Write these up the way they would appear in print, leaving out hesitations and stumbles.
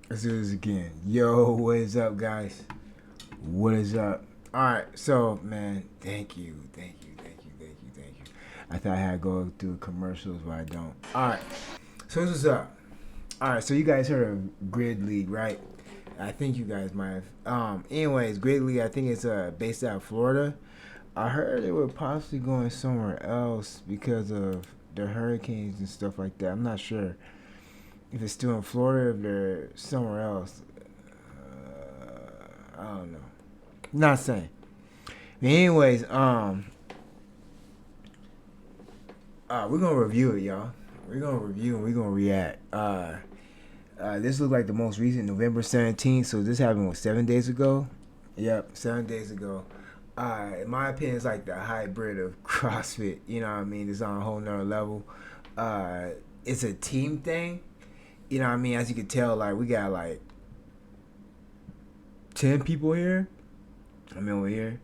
Let's do this again. Yo, what is up, guys? What is up? All right, so man, thank you. I thought I had to go through commercials, but I don't. All right, so this is up. All right, so you guys heard of Grid League, right? I think you guys might have. Anyways, Grid League, I think it's based out of Florida. I heard they were possibly going somewhere else because of the hurricanes and stuff like that. I'm not sure if it's still in Florida or if they're somewhere else. I don't know. Not saying. But anyways, we're gonna review it, y'all. We're gonna review and we're gonna react. This looks like the most recent, November 17th. So this happened 7 days ago. Yep, 7 days ago. In my opinion, it's like the hybrid of CrossFit. You know what I mean? It's on a whole nother level. It's a team thing. You know what I mean? As you can tell, like we got like 10 people here. I mean over here.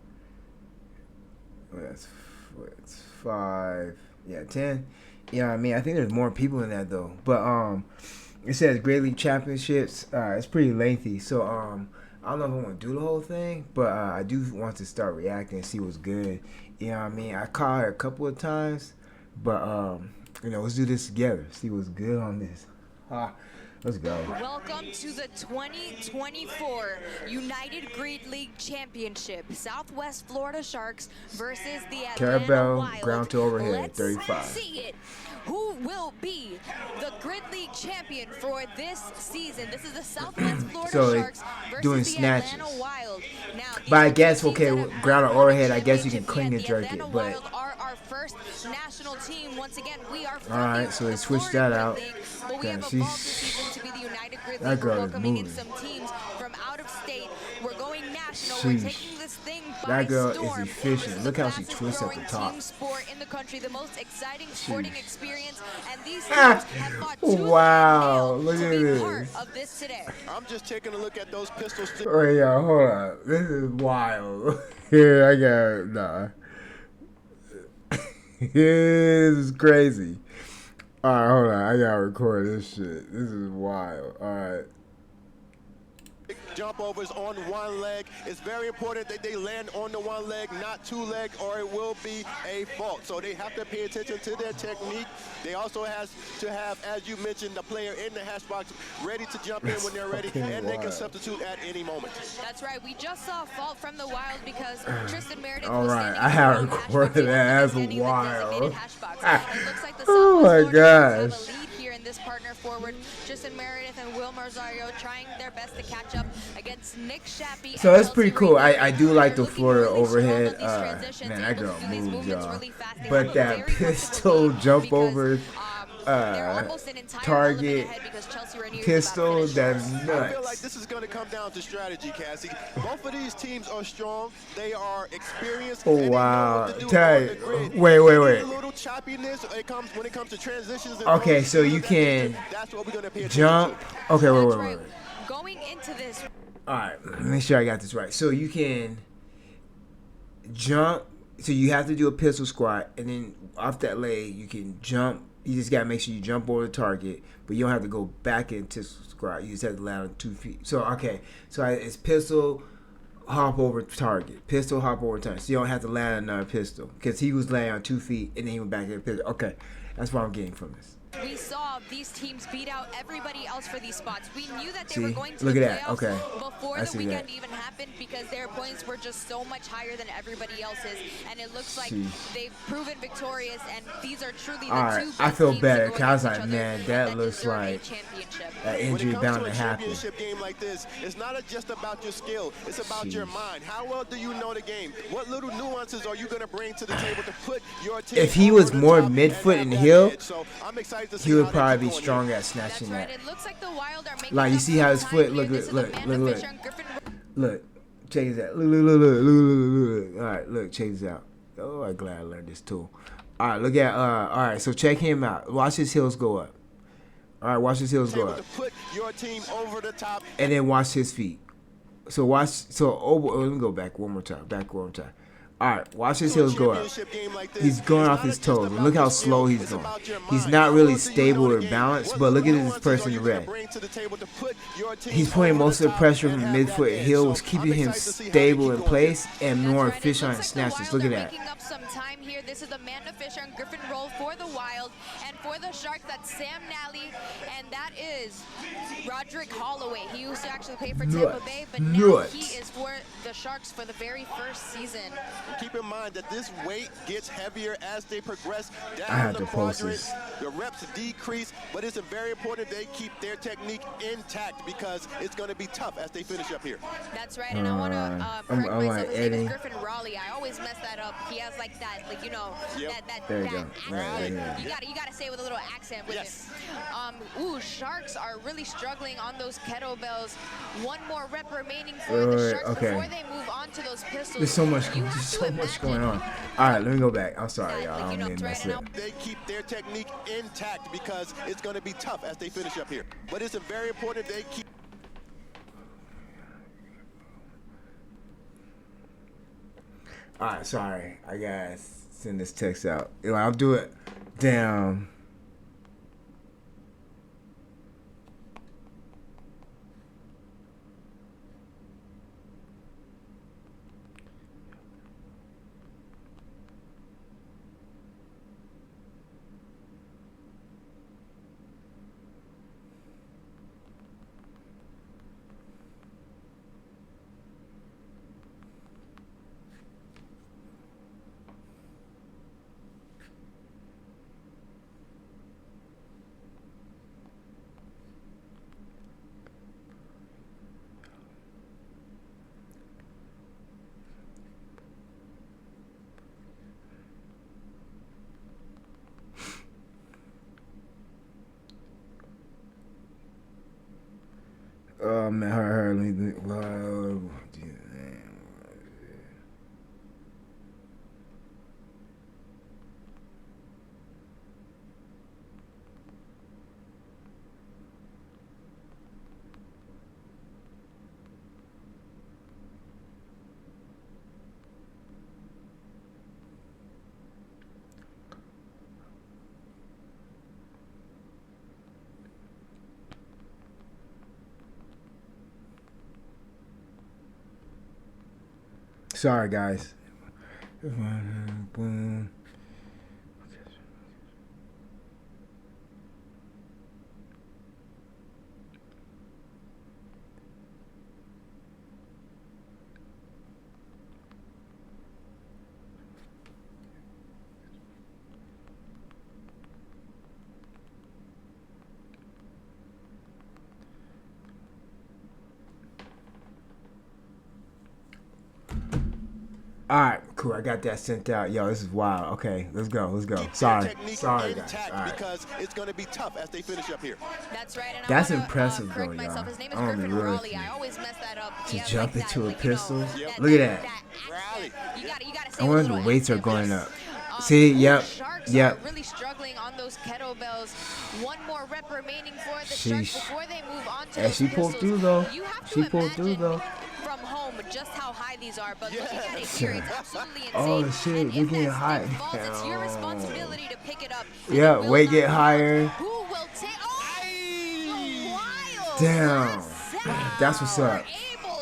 Well, that's five. Yeah, 10. You know what I mean? I think there's more people in that though. But it says Great League Championships. It's pretty lengthy. So I don't know if I want to do the whole thing, but I do want to start reacting and see what's good. You know what I mean? I caught her a couple of times, but let's do this together. See what's good on this. Let's go. Welcome to the 2024 United Great League Championship. Southwest Florida Sharks versus the Atlanta Carabel Wild. ground to overhead, Let's 35. see it. Who will be the Grid League champion for this season? This is the Southwest Florida So Sharks versus doing the snatches. Atlanta Wild. Now, But I these are guess, two teams okay, that have ground not or won a overhead, I guess you can championship clean yet. and jerk The it, Atlanta but Wild are our first national team. Once again, we are from alright, the so they switched Florida that Grid out. League, but we Okay, have evolved this season to be the United Grid that League. We're girl is welcoming in moving. some teams from out of state. We're going national. We're Sheesh. taking this thing by That girl is storm. efficient. This is Look the how she fastest twists at the growing top. team sport in the country, the most exciting sporting experience, and these teams Ah, have fought tooth wow, and look nail at to be this. part of this today. I'm just taking a look at those pistols. Wait, y'all, hold on. This is wild. Here, I got, nah. This is crazy. Alright, hold on. I gotta record this shit. This is wild. Alright. Jump overs on one leg. It's very important that they land on the one leg, not two leg, or it will be a fault. So they have to pay attention to their technique. They also has to have, as you mentioned, the player in the hash box ready to jump in when they're ready, and they can substitute at any moment. That's right. We just saw a fault from the Wild because Tristan Meredith All was right, standing I in have the wrong hash box. recorded He that. wasn't That's standing in the wild. designated hash box. It looks like the Oh Southwest my Florida Sharks have gosh. a lead here in this partner forward. Tristan Meredith and Will Rosario trying their best to catch up against Nick Shappy. So and that's pretty Chelsea cool. Reed. I do like They're the looking Florida really strong overhead. on these transitions, Man, that able girl to do these moves, movements y'all. really fast. They have But a that very pistol comfortable lead jump because, over they're almost an entire target element ahead because Chelsea Rainier is pistol, about to finish. that's I feel like nuts. this is going to come down to strategy, Cassie. Both of these teams are strong. They are experienced. Oh, and they know wow. what to do Tell on you- the grid. wait. A little choppiness when it comes to transitions. And Okay, throws, so things you of that nature. can That's what we're going to pay attention Jump. to. Okay, That's wait. right. Going into this, Alright, make sure I got this right. So you can jump. So you have to do a pistol squat, and then off that leg, you can jump. You just gotta make sure you jump over the target, but you don't have to go back into squat. You just have to land on 2 feet. So okay, so it's pistol, hop over target, pistol, hop over target. So you don't have to land on another pistol because he was laying on 2 feet and then he went back in the pistol. Okay, that's what I'm getting from this. we saw these teams beat out everybody else for these spots. We knew that they See? were going to Look the at that. playoffs Okay. before I the see weekend that. even happened because their points were just so much higher than everybody else's. And it looks like See. they've proven victorious, and these are truly the Alright, two best I feel teams better, going 'cause I was against like, each man, other that and looks deserve a like championship. that When injury it comes bound to to a happen. championship game like this, it's not just about your skill. It's about your Sheesh. mind. How well do you know the game? What little nuances are you going to bring to the table to put your team If he over was the more top midfoot and and have heel, that edge? So I'm excited to see he would how they probably keep be going strong here. at snatching That's right. that. It looks like the Wild are making Like, you up see how his some foot time look, here. This is look, Amanda look. Fisher and Griffin Look, check this out. Look. All right, look, check this out. Oh, I'm glad I learned this tool. All right, look at. All right, so check him out. Watch his heels go up. All right, watch his heels go Able up, to put your team over the top. and then watch his feet. So watch. So over. Let me go back one more time. All All right, watch his heels go up. He's going off his toes. Look how slow he's going. He's not really stable or balanced, but look at this person in red. He's putting most of the pressure from mid-foot heel, was keeping him stable in place and more efficient on his snatches. Look at that. This is Amanda Fisher and Griffin Roll for the Wild, and for the Sharks, that's Sam Nally, and that is Roderick Holloway. He used to actually play for Tampa Bay, but now he is for the Sharks for the very first season. Keep in mind that this weight gets heavier as they progress down the quadrants. The reps decrease, but it's very important they keep their technique intact because it's going to be tough as they finish up here. That's right, and I want to correct myself. His name is Griffin Raleigh. I always mess that up. He has like that, like, you know, that accent. You gotta say it with a little accent with it. Sharks are really struggling on those kettlebells. One more rep remaining for the Sharks before they move on to those pistols. There's so much going on. All right, let me go back. I'm sorry, y'all. I don't mean that's it. They keep their technique intact because it's going to be tough as they finish up here. But it's very important they keep. All right, sorry. I gotta send this text out. I'll do it. Damn. Man, her, let me, sorry, guys. Boom. All right, cool. I got that sent out. Yo, this is wild. Okay, let's go. Sorry, guys. All right. Because it's going to be tough as they finish up here. That's right. And that's impressive, though, y'all. His name is Griffin Raleigh. I always mess that up. To jump into a pistol. Look at that. I wonder if the weights are going up. See, yep. Really struggling on those kettlebells. One more rep remaining for the Sharks before they move on to she pulled through though. She pulled through though. From home, just how high these are, but looking at it here, it's absolutely insane. Oh shit, we're getting high. It's your responsibility to pick it up. Yeah, weight get higher. Who will take? Oh, wild! Damn, that's what's up.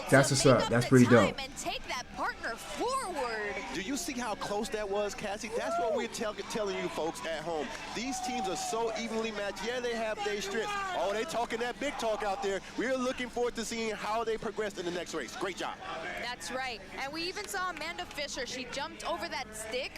That's what's up. That's pretty dope. And take that partner forward. Do you see how close that was, Cassie? That's what we're telling you folks at home. These teams are so evenly matched. Yeah, they have their strengths. Oh, they talking that big talk out there. We're looking forward to seeing how they progress in the next race. Great job. That's right. And we even saw Amanda Fisher. She jumped over that stick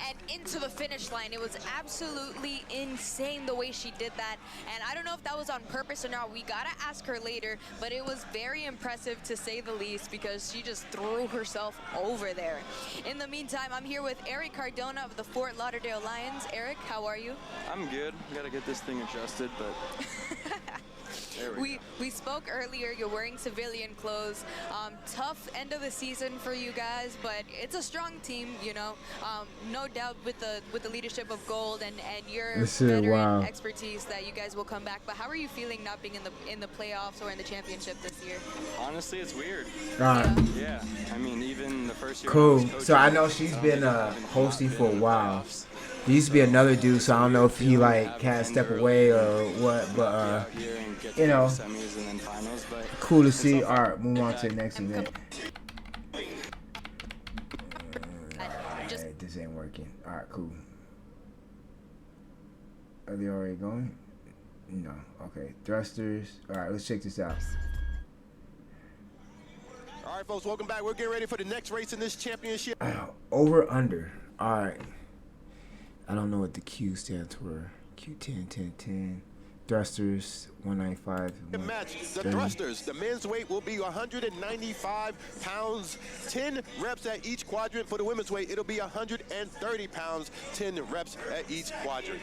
and into the finish line. It was absolutely insane the way she did that. And I don't know if that was on purpose or not. We got to ask her later. But it was very impressive to say the least because she just threw herself over there. In the meantime, I'm here with Eric Cardona of the Fort Lauderdale Lions. Eric, how are you? I'm good. Got to get this thing adjusted, but We spoke earlier. You're wearing civilian clothes. Tough end of the season for you guys, but it's a strong team. You know, no doubt with the leadership of Gold and your veteran expertise that you guys will come back. But how are you feeling not being in the playoffs or in the championship this year? Honestly, it's weird. Yeah. I mean, even the first year. Cool. So I know she's been hosting for a while. There used to be another dude, so I don't know if he like had to step away or what, but you know, cool to see. All right, move on to the next event. Alright, this ain't working. All right, cool. Are they already going? No. Okay, thrusters. All right, let's check this out. All right, folks, welcome back. We're getting ready for the next race in this championship. Over under. All right. I don't know what the Q stands for. Q10, 10, 10. Thrusters, 195. Match the thrusters. The men's weight will be 195 pounds, 10 reps at each quadrant. For the women's weight, it'll be 130 pounds, 10 reps at each quadrant.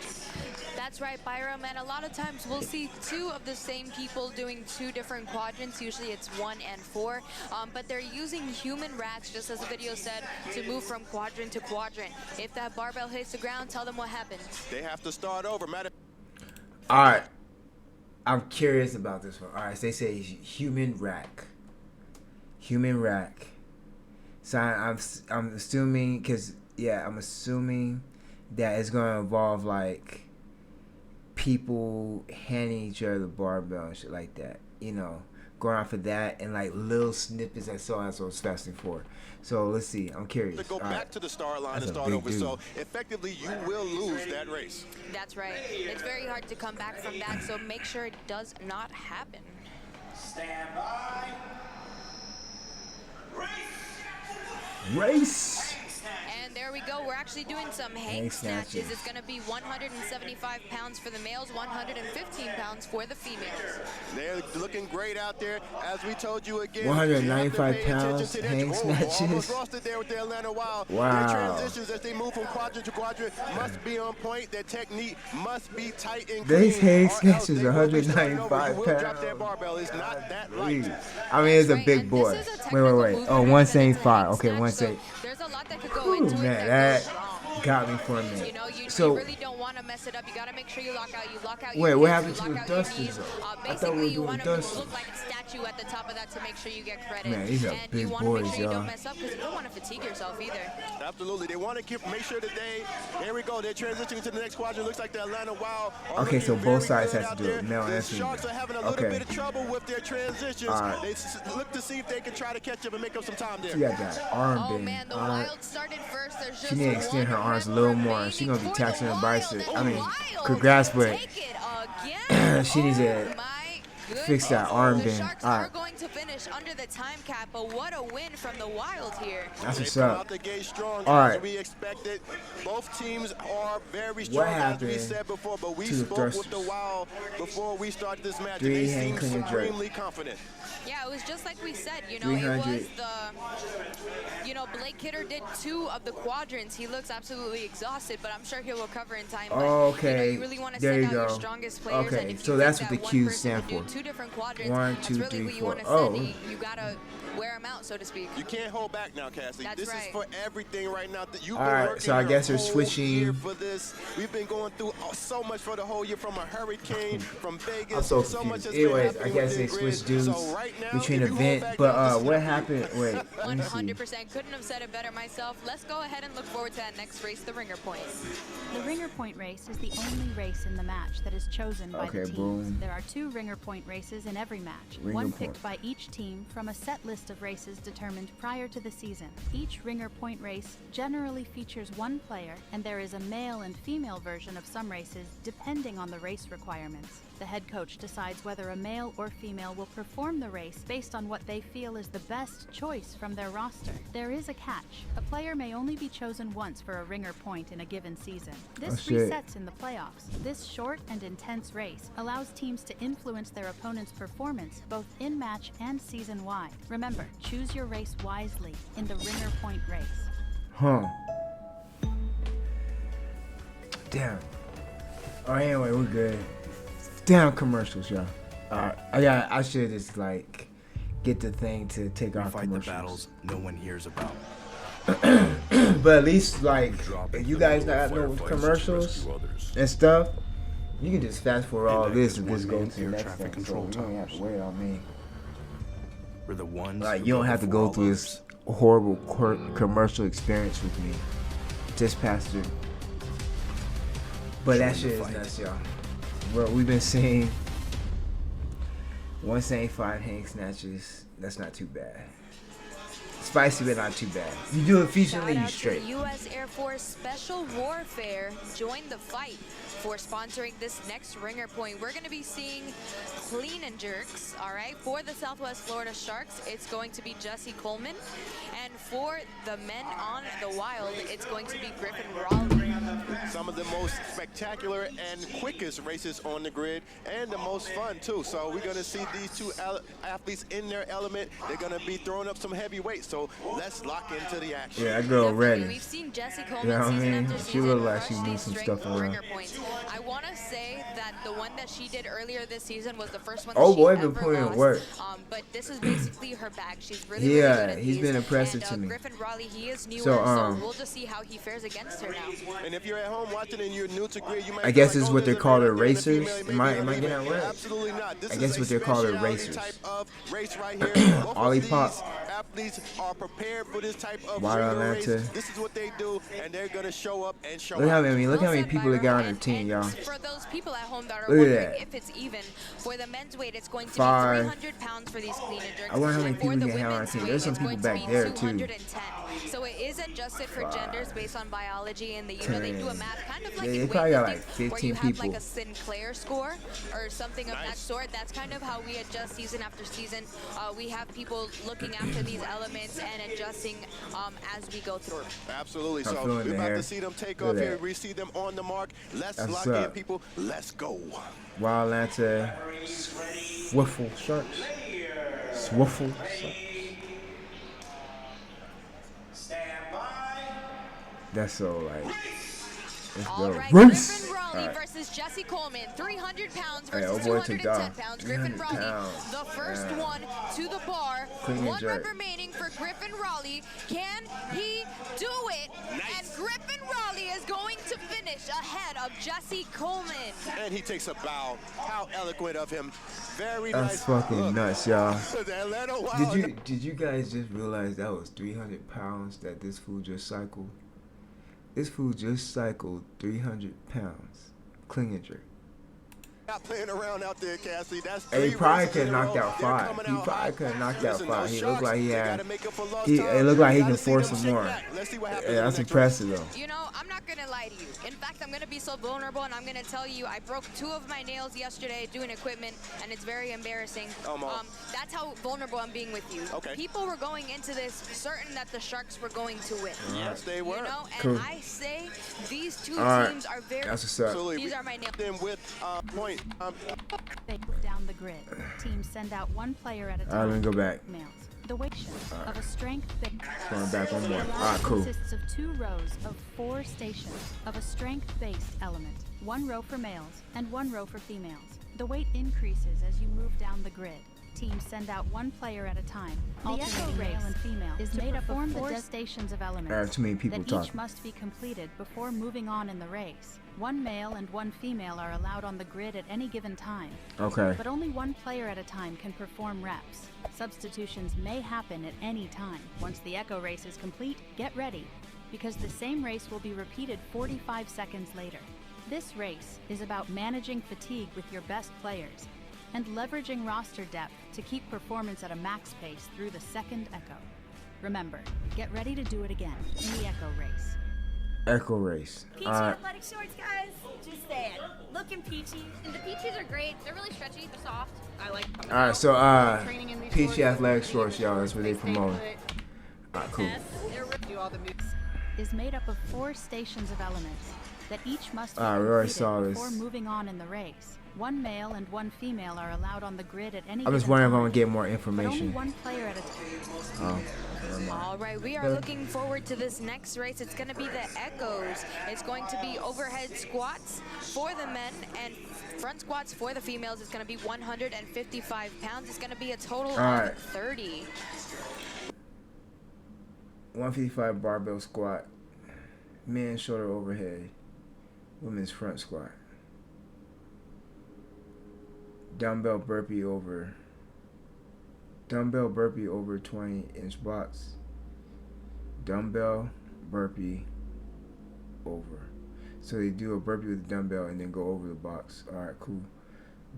That's right, Byram, and a lot of times we'll see two of the same people doing two different quadrants. Usually it's 1 and 4, but they're using human racks, just as the video said, to move from quadrant to quadrant. If that barbell hits the ground, tell them what happens. They have to start over. All right, I'm curious about this one. All right, so they say human rack. Human rack. So I'm assuming, I'm assuming that it's gonna involve like people handing each other the barbell and shit like that. You know, going out for that and like little snippets I saw as I was fasting for. So let's see. I'm curious. To go back to the start line and start over. So effectively, you will lose that race. That's right. It's very hard to come back from that. So make sure it does not happen. Stand by. Race. And there we go. We're actually doing some hang snatches. It's going to be 175 pounds for the males, 115 pounds for the females. They're looking great out there. As we told you again, 195 pounds hang snatches. Almost lost it there with the Atlanta Wild. Wow. Their transitions as they move from quadrant to quadrant must be on point. Their technique must be tight and clean. These hang snatches 195 pounds. Drop their barbell. It's not that light. I mean, it's a big boy. Wait. Oh, 175. Okay, 175. There's a lot that could go into it. Man, that got me for a minute. You know, you so, really don't want to mess it up. You got to make sure you lock out. You lock out. Wait, what happened to the dusters? I thought we were doing dusters. Look like a statue at the top of that to make sure you get credit. Man, these are and big you want boys, to make sure y'all. you don't mess up because you don't want to fatigue yourself either. Absolutely. They want to make sure that here we go. They're transitioning to the next quadrant. Looks like the Atlanta Wild. Okay, so both sides have to do it, male and female. Sharks are having a little bit of trouble with their transitions. They look to see if they can try to catch up and make up some time there. She got that arm bend. Oh man, the Wild started first. There's just she need to extend her arms a little more. She's gonna be taxing her bicep. I mean, congrats, but she needs to fix that arm the bend. Sharks are going to finish under the time cap, but what a win from the Wild here. That's what's They come up. out the gate strong, All right. as we expected. Both teams are very strong, as we said before, but we spoke with the Wild before we started this match, and they seem supremely confident. Yeah, it was just like we said, you know, it was Blake Kidder did 2 of the quadrants. He looks absolutely exhausted, but I'm sure he'll recover in time. But, okay, you really want to there send you out go. your strongest players. Okay, and if so you that's think what the that Q's one person stand can for. do 2 different quadrants. 1, 2, that's really 3, what you 4. want to send. You got to wear them out, so to speak. You can't hold back now, Cassie. That's this right. is for everything right now. You've All been right, working so I guess they're whole switching. year for this. We've been going through so much for the whole year, from a hurricane, from Vegas. I'm so so much confused. has Anyways, been I guess they within switched grid. dudes So right now, between if you hold event. back, But what happened? Wait, let me see. 100%. Couldn't have said it better myself. Let's go ahead and look forward to that next race, the Ringer Point. The Ringer Point race is the only race in the match that is chosen by the teams. Boom. There are 2 Ringer Point races in every match, Ringer one Point. picked by each team from a set list of races determined prior to the season. Each Ringer Point race generally features 1 player, and there is a male and female version of some races depending on the race requirements. The head coach decides whether a male or female will perform the race based on what they feel is the best choice from their roster. There is a catch. A player may only be chosen once for a Ringer Point in a given season. This resets in the playoffs. This short and intense race allows teams to influence their opponent's performance both in-match and season-wide. Remember, choose your race wisely in the Ringer Point race. Damn. Oh, anyway, we're good. Damn commercials, y'all. I should just like get the thing to take off Fight the commercials. battles no one hears about. But at least like if you guys not know commercials and stuff, you can just fast forward all this and just go to the next thing. So you don't have to wait on me. We're the ones Like who you don't go have to before go all through others. this horrible commercial experience with me. Just pass through. But that shit is nuts, y'all. Well, we've been seeing 175 hang snatches. That's not too bad. Spicy, but not too bad. You do it Shout efficiently, you out to straight. the U.S. Air Force Special Warfare. Join the fight for sponsoring this next ringer point. We're going to be seeing clean and jerks, all right? For the Southwest Florida Sharks, it's going to be Jesse Coleman. And for the men on the Wild, it's going to be Griffin Raleigh. Some of the most spectacular and quickest races on the grid, and the most fun too. So we're going to see these two athletes in their element. They're going to be throwing up some heavy weights. So let's lock into the action. Yeah, that girl Definitely. ready. We've seen Jesse Coleman You know what I season mean? after She season look like crush she needs these some strength stuff around. ringer points. I want to say that the one that she did earlier this season was the first one Oh that she boy, ever been putting in lost. work. But this is basically her bag. She's really, Yeah, really good at he's these. been impressive and, to me. Griffin Raleigh, he is newer, So, so we'll just see how he fares against her now. And if you're at home watching and you're new to grid, you might I guess feel it's like, what oh, they there's a call man their out there and a female, racers. maybe Am I a getting female. that right? Absolutely not. This I is guess a what they call their specialty racers. type of race right here. Both Ollie of these Pop. athletes are prepared for this type of Wild ringer race. Atlanta. This is what they do, and they're gonna show up and show Look how out. many Well said, people they Byron. got on their And- team, and y'all. For those people at home that are Look at wondering that. if it's even, for the men's weight, it's going to 5. be 300 pounds for these clean and jerks. I wonder how many And for people the we can have on our women's team. weight, There's some it's people going to back be there, too. 210. So it is adjusted for genders based on biology, and they do a math kind of like Yeah, in they probably got, like, weightlifting, where 15 you have like people. a Sinclair score or something of that Nice. sort. That's kind of how we adjust season after season. We have people looking after these elements and adjusting as we go through. Absolutely. I'm So feeling we're the about hair. to see them take Look off at here. that. We see them on the mark. Let's That's lock up. in, people. Let's go. Wild Atlanta. Swiffle Sharks. Swiffle Sharks. Stand by. That's so like. Let's All go. right, Race! Griffin Raleigh Alright. versus Jesse Coleman. 300 pounds Hey, versus oh boy, took 210 off. pounds. Griffin 300 Raleigh, pounds. the first Yeah. one to the bar. Clean and One jerk. rep remaining for Griffin Raleigh. Can he do it? Nice. And Griffin Raleigh is going to finish ahead of Jesse Coleman. And he takes a bow. How eloquent of him. Very That's nice. fucking Look, nuts, y'all. the Atlanta Wild. Did you guys just realize that was 300 pounds that this fool just cycled? This fool just cycled 300 pounds. Clean and jerk. Not playing around out there, Cassie. That's Hey, he three probably races could in have a knocked row. out They're 5. coming He out probably hot. could have knocked out Listen, 5. those He looked Sharks, like he they had. gotta make up for lost It time. looked like he Gotta can see force them some shake more. back. Let's see what happens Yeah, in the that's next impressive though. You know, I'm not going to lie to you. In fact, I'm going to be so vulnerable, and I'm going to tell you I broke 2 of my nails yesterday doing equipment, and it's very embarrassing. Oh, Mom. That's how vulnerable I'm being with you. Okay. People were going into this certain that the Sharks were going to win. Yes, they were. You know, and Cool. I say these two All right. teams are very. That's what's up. Absolutely. These are my nails. Then with point. They move down the grid. Teams send out one player at a All right, time. let me go back. Males. The weight of a strength-based Going back one more. All right, cool. consists of 2 rows of 4 stations of a strength-based element. 1 row for males and 1 row for females. The weight increases as you move down the grid. Teams send out 1 player at a time. The echo male and female is made up of 4 stations of elements There are too many people that talking. each must be completed before moving on in the race. 1 male and 1 female are allowed on the grid at any given time. Okay. But only 1 player at a time can perform reps. Substitutions may happen at any time. Once the echo race is complete, get ready, because the same race will be repeated 45 seconds later. This race is about managing fatigue with your best players and leveraging roster depth to keep performance at a max pace through the second echo. Remember, get ready to do it again in the echo race. Echo race. Peachy All right. athletic shorts, guys. Just saying. Looking peachy. And the peaches are great. They're really stretchy. They're soft. I like them. All right. So Training in these Peachy shorts, athletic they shorts, stay y'all. That's what they put. promoting. All right, cool. They're really do all the moves. Is made up of 4 stations of elements that each must be We already completed saw this. before moving on in the race. 1 male and 1 female are allowed on the grid at any I'm just given wondering if I'm time, gonna get more but only information. 1 player at a time. Oh, never mind. All right, we are looking forward to this next race. It's going to be the Echoes. It's going to be overhead squats for the men and front squats for the females. It's going to be 155 pounds. It's going to be a total of 30. 155 barbell squat. Men's shoulder overhead. Women's front squat. Dumbbell burpee over 20-inch box. Dumbbell burpee over. So they do a burpee with the dumbbell and then go over the box. All right, cool.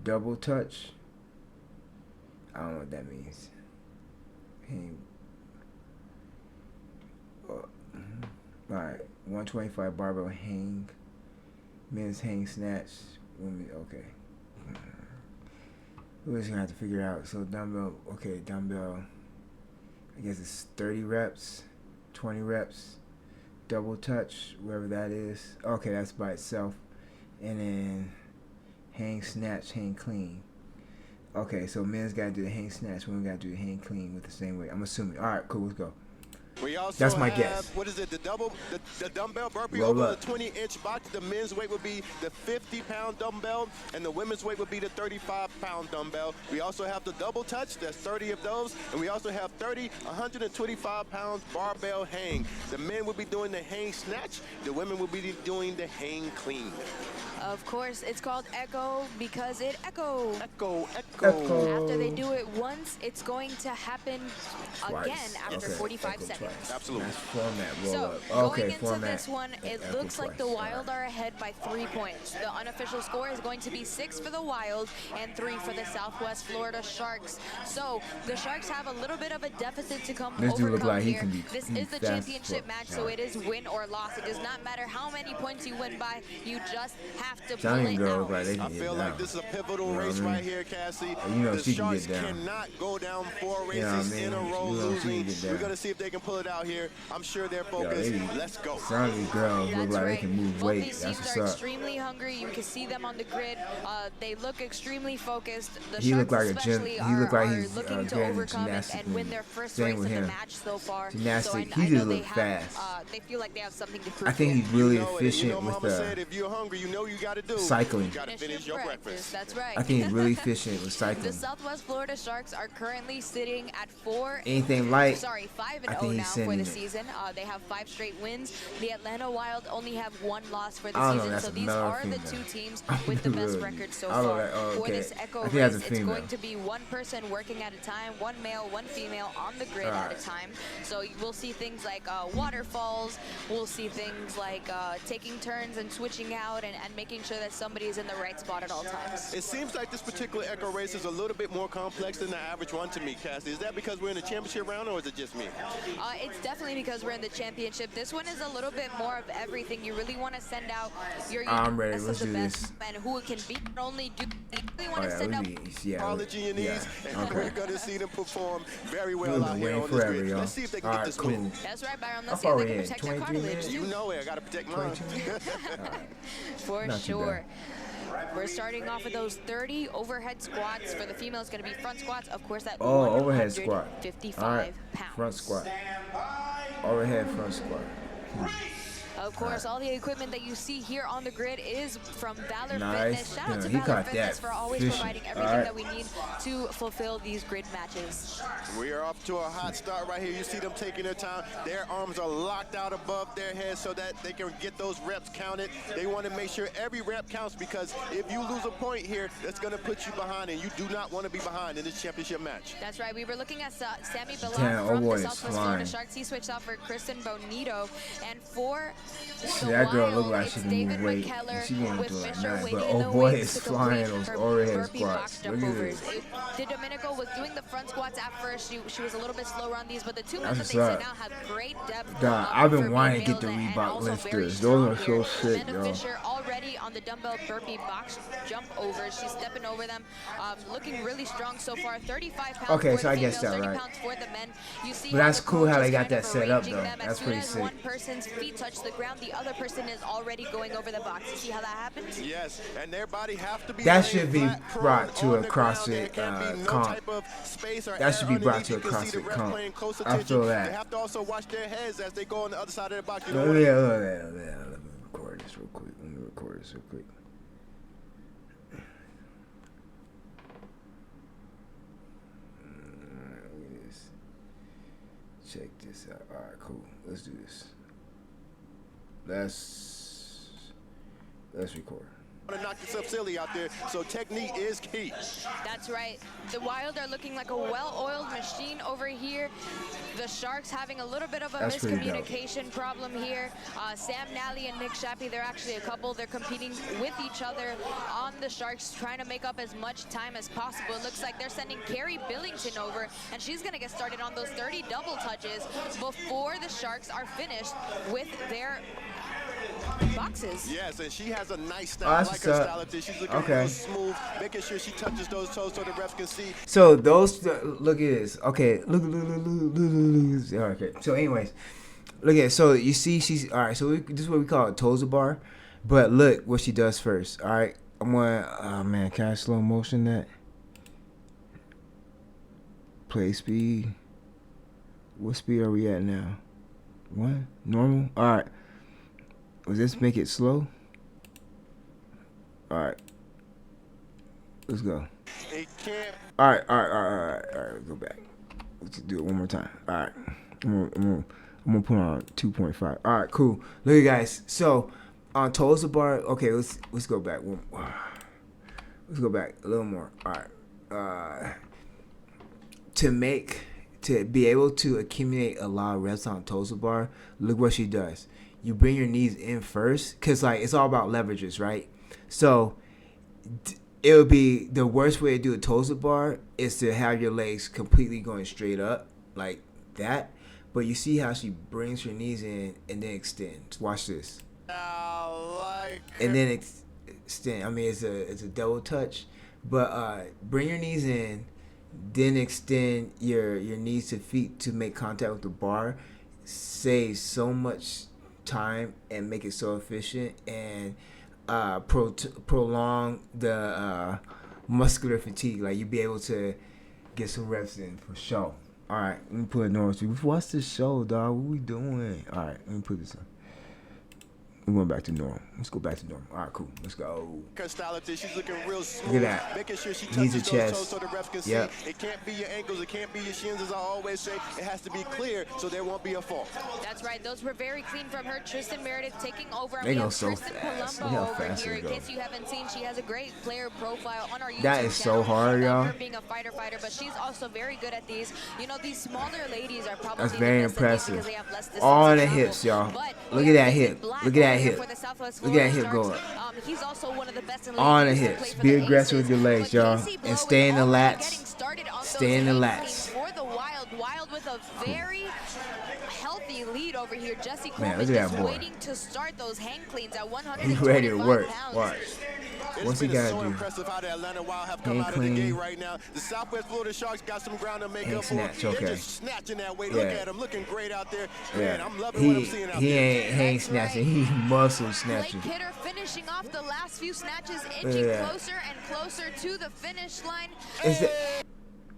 Double touch. I don't know what that means. All right, 125 barbell hang. Men's hang snatch. Women, okay. We're just gonna have to figure it out. So dumbbell, okay, dumbbell. I guess it's 30 reps, 20 reps. Double touch, wherever that is. Okay, that's by itself. And then hang snatch, hang clean. Okay, so men's gotta do the hang snatch, women gotta do the hang clean with the same weight. I'm assuming. All right, cool. Let's go. We also That's my have, guess. what is it, the dumbbell burpee Roll over up. the 20-inch box. The men's weight would be the 50-pound dumbbell, and the women's weight would be the 35-pound dumbbell. We also have the double touch. There's 30 of those, and we also have 30 125-pound barbell hang. The men will be doing the hang snatch. The women will be doing the hang clean. Of course, it's called Echo because it echoes. Echo. After they do it once, it's going to happen Twice. again after Okay, 45 echo seconds. twice. Absolutely. Nice format, roll So, up. going Okay, into format. this one, it Echo looks like the twice. Wild are ahead by 3 points. The unofficial score is going to be 6 for the Wild and 3 for the Southwest Florida Sharks. So, the Sharks have a little bit of a deficit to This dude look overcome like he here. can be This is the fast championship as match, fuck. so it is win or loss. It does not matter how many points you win by. You just have to pull Johnny it girl out. look like they I can feel get like down. this is a pivotal You know race what I mean? right here, Cassie. You know The she can Sharks get down. cannot go down 4 races You know what I mean? in a row You know she losing. can get down. We're going to see if they can pull it out here. I'm sure they're Yo, focused. they, Let's go. some of these girls look That's like right. they can move Both weight. these That's teams what's are up. extremely hungry. You can see them on the grid. They look extremely focused. The He Sharks look like a especially he look like are he's looking to getting overcome gymnastic and win moves. their first Same race with of the him. match so far. Gymnastic. So He I know just they look have, fast. they feel like they have something to prove. I think here. he's really You know it. efficient You know, with Mama said if you're hungry, you know you got to do. cycling. You got to finish your breakfast. That's right. I think he's really efficient with The cycling. Southwest Florida Sharks are currently sitting at 4. Anything light, Sorry, 5 I and 0 think now he's for the sending it. season. They have 5 straight wins. The Atlanta Wild only have 1 loss for the I don't know, season. that's So these another are the female. 2 teams with the best Really? record so I don't know far. that- oh, For okay. this Echo I think race, that's a it's female. going to be 1 person working at a time, 1 male, 1 female on the grid at Alright. a time. So we'll see things like waterfalls. We'll see things like taking turns and switching out and making sure that somebody is in the right spot at all times. It seems like this particular Echo race is a little bit more complex than the average one to me, Cassie. Is that because we're in the championship round, or is it just me? It's definitely because we're in the championship. This one is a little bit more of everything. You really want to send out your I'm ready. best Let's of the do best this. and who it can beat. Not only do you really want Oh to yeah, send out. Apology in these, and Okay. we're going to see them perform very well We've out been here waiting on this forever, grid. y'all. Let's see if they can All get right, this cool. win. That's right, Byron. How Let's see if far they we can in? protect their 23 cartilage. minutes? You know it. I got to protect mine. 22? For Not too sure. We're starting off with those 30 overhead squats. For the females, going to be front squats. Of course, that Oh, overhead squat. 155 All right, pounds. front squat. Stand by. Overhead front squat. Of course, all the equipment that you see here on the grid is from Valor Nice. Fitness. Shout out to He Valor caught Fitness that for always fishing. providing All everything right. that we need to fulfill these grid matches. We are off to a hot start right here. You see them taking their time. Their arms are locked out above their heads so that they can get those reps counted. They want to make sure every rep counts, because if you lose a point here, that's going to put you behind, and you do not want to be behind in this championship match. That's right. We were looking at Sammy Bilal Damn, from oh boy, the it's Southwest Florida flying. Sharks. He switched out for Kristen Bonito. And for See, the that girl Wild, look like it's she can David move weight. McKellar She going with through like Fisher that. waiting But in the oh boy, wings it's to flying complete those her overhead burpee squats. box jump Look at overs. this. The Domenico was doing the front squats at first. She was a little bit slower on these, but the 2 That's men that they what's sit up. now have great depth. God, I've been for wanting to being get the males and Reebok also very lifters. strong Those are so here. sick, Amanda yo. Fisher already on the dumbbell burpee box jump overs. She's stepping over them, looking really strong so far. 35 pounds Okay, for so the I guessed females, that 30 right. pounds for the men. again. You see But that's the cool how coach they is got kind that of set up, arranging though. them. That's as soon pretty as sick. one person's feet touch the ground, the other person is already going over the box. You see how that happens? Yes, and their body have to be That laying should be flat, prone brought to on a the ground. CrossFit, There can't be no comp. type of space or That should be air brought to a underneath. You can see the CrossFit ref comp. paying close I attention. feel that. They have to also watch their heads as they go on the other side of the box. You Let know me, what? let me record this real quick. Let me record this real quick. Check this out. All right, cool. Let's do this. Let's record. To knock yourself silly out there, so technique is key. That's right. The Wild are looking like a well-oiled machine over here. The Sharks having a little bit of a That's pretty dope. miscommunication problem here. Sam Nally and Nick Shappy, they're actually a couple. They're competing with each other on the Sharks, trying to make up as much time as possible. It looks like they're sending Carrie Billington over, and she's going to get started on those 30 double touches before the Sharks are finished with their boxes. Yes, and she has a nice Oh, style. that's Like what's her up. style up there. She's looking Okay. real smooth, making sure she touches those toes so the refs can see. So those, look at this. Okay, look. Okay. So anyways, look at it. So you see, she's all right. So this is what we call a toes bar, but look what she does first. All right, I'm going. Oh man, can I slow motion that? Play speed. What speed are we at now? 1 normal. All right. Does this make it slow? All right. Let's go. It can't. All right. Let's go back. Let's do it one more time. All right. I'm gonna put on 2.5. All right, cool. Look, you guys. So on toes to bar. Okay, let's go back. Let's go back a little more. All right. To be able to accumulate a lot of reps on toes to bar, look what she does. You bring your knees in first, cause like it's all about leverages, right? So it would be the worst way to do a toes to bar is to have your legs completely going straight up like that. But you see how she brings her knees in and then extends. Watch this. And then extend. I mean, it's a double touch, but bring your knees in, then extend your knees to feet to make contact with the bar. Saves so much time and make it so efficient and prolong the muscular fatigue. Like, you'll be able to get some reps in for sure. All right, let me put it normal. What's this show, dog? What we doing? All right, let me put this on. We're going back to normal. Let's go back to normal. All right, cool. Let's go. Her style up there, she's looking real smooth. Look at that. Making sure she Knees touches to those chest. toes so the refs can Yep. see. It can't be your ankles, it can't be your shins, as I always say. It has to be clear so there won't be a fault. That's right. Those were very clean from her. Tristan Meredith taking over. And They we go have so Tristan fast. Palumbo Look how over fast here. they In go. case you haven't seen, she has a great player profile on our YouTube That is so channel. hard, I love y'all. her being a fighter, but she's also very good at these. You know, these smaller ladies are probably That's the very best at these impressive. because they have less distance All to on the travel. hips, y'all. But Look we at have that David hip. Black Look at that over here hip. for the Southwest Look at that Florida hip Sharks. going. He's also one of the best in On the league. He used to hips. play for Be the aggressive Aces. with your legs, But y'all. Casey Blow And is stay in the already lats. getting started on Stay in the those lats. hang cleans for the Wild with a very healthy lead over here. Jesse Man, Coleman look at just that boy. waiting to start those hang cleans at He's 125 ready to work. pounds. Watch. It's What's he been got so to do? impressive how the Atlanta Wild have come Hand out of the clean. gate right now. The Southwest Florida Sharks got some ground to make Hand up for. snatch, They're okay. just snatching that weight. Yeah. Look at him, looking great out there. Man, Yeah. I'm loving what I'm seeing out there. He ain't snatching. He's muscle Blake snatching. Kidder finishing off the last few snatches, Look inching at that. closer and closer to the finish line. Is that?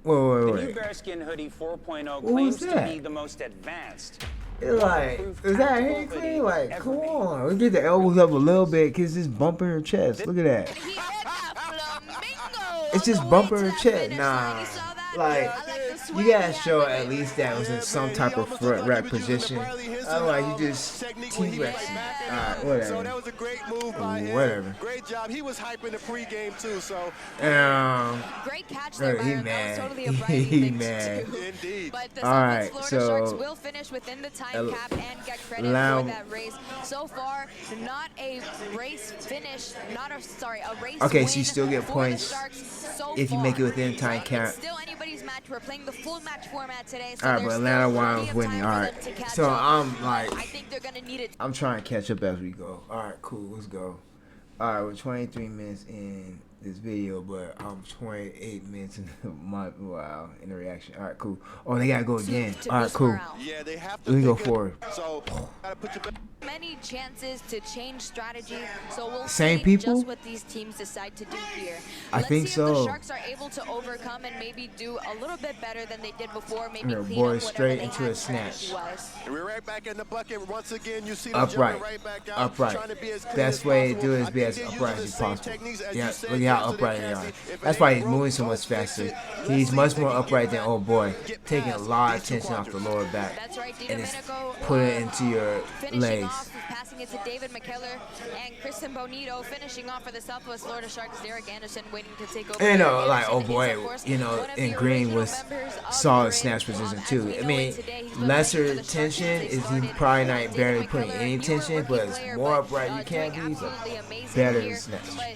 The new Wait. Bearskin Hoodie 4.0 What claims was to that? be the most advanced. It's like, is that hand clean? Like, come on. We get the elbows up a little bit because it's bumping her chest. Look at that. He hit that flamingo It's on just the way bumping to her that chest. finish Nah. line. You saw that? Like, I like the swing you gotta he had show with at it. least that was in some man, type he of almost front looked rack like he was using position. the Bradley Henson, Otherwise, you just technique when he was T-Rex. smacking Alright, him. So whatever. that was a great move by him. Whatever. Great job. He was hyping the pregame too. So Great catch there, He Byron. That mad. was totally a Bradley He thing mad. to do. indeed. But the All right, Southwest Florida Sharks so- will finish within the time cap and get credit allow- for that race. So far, not a race finish, a race Okay, win so you still get for the points Sharks so if you far. make it within time But cap. It's still anybody's match. We're playing the full match format today. So All right, there's but Atlanta still Wild's plenty of winning. time All for right. them to catch So up. I'm like, I think they're going to need it. I'm trying to catch up as we go. All right, cool. Let's go. All right, we're 23 minutes in. this video, but I'm 28 minutes in the month. Wow, in the reaction. All right, cool. Oh, they gotta go again. All right, cool. Yeah, they have to. Let me go forward. So, gotta put your many chances to change strategy, so we'll Same see people? just what these teams decide to do here. I Let's think see so. if the Sharks are able to overcome and maybe do a little bit better than they did before. Maybe Yeah, clean boy, up straight whatever they into had a snatch. And strategy-wise. we're right back in the bucket. Once again, you see them Upright. jumping right back out, Upright. trying to be as clean Best as way to possible. do it is I be think as they're upright using as the same possible. techniques as Yeah, you said look at how yesterday, upright they are. Cassie. If That's it why ain't he's broke, moving so much don't fix faster. it. Let's He's see much if they more can get upright than back, old boy, get taking a past lot of these two tension off the quadrants. lower back That's right, and it's DiDomenico put it into your finishing legs. off, passing it to David McKellar and Kristen Bonito finishing off for the Southwest Florida Sharks. Derek Anderson waiting to take over. You know, Anderson like, oh is, boy, of course, you know, one of in the green original was members of solid Grid. snatch position As too. we I know mean, it today, he's been lesser playing for the Sharks tension since they is he started. probably not David barely putting McKellar, any newer tension, but rookie it's player, more but, upright you can doing be. absolutely amazing Better here. than snatch. But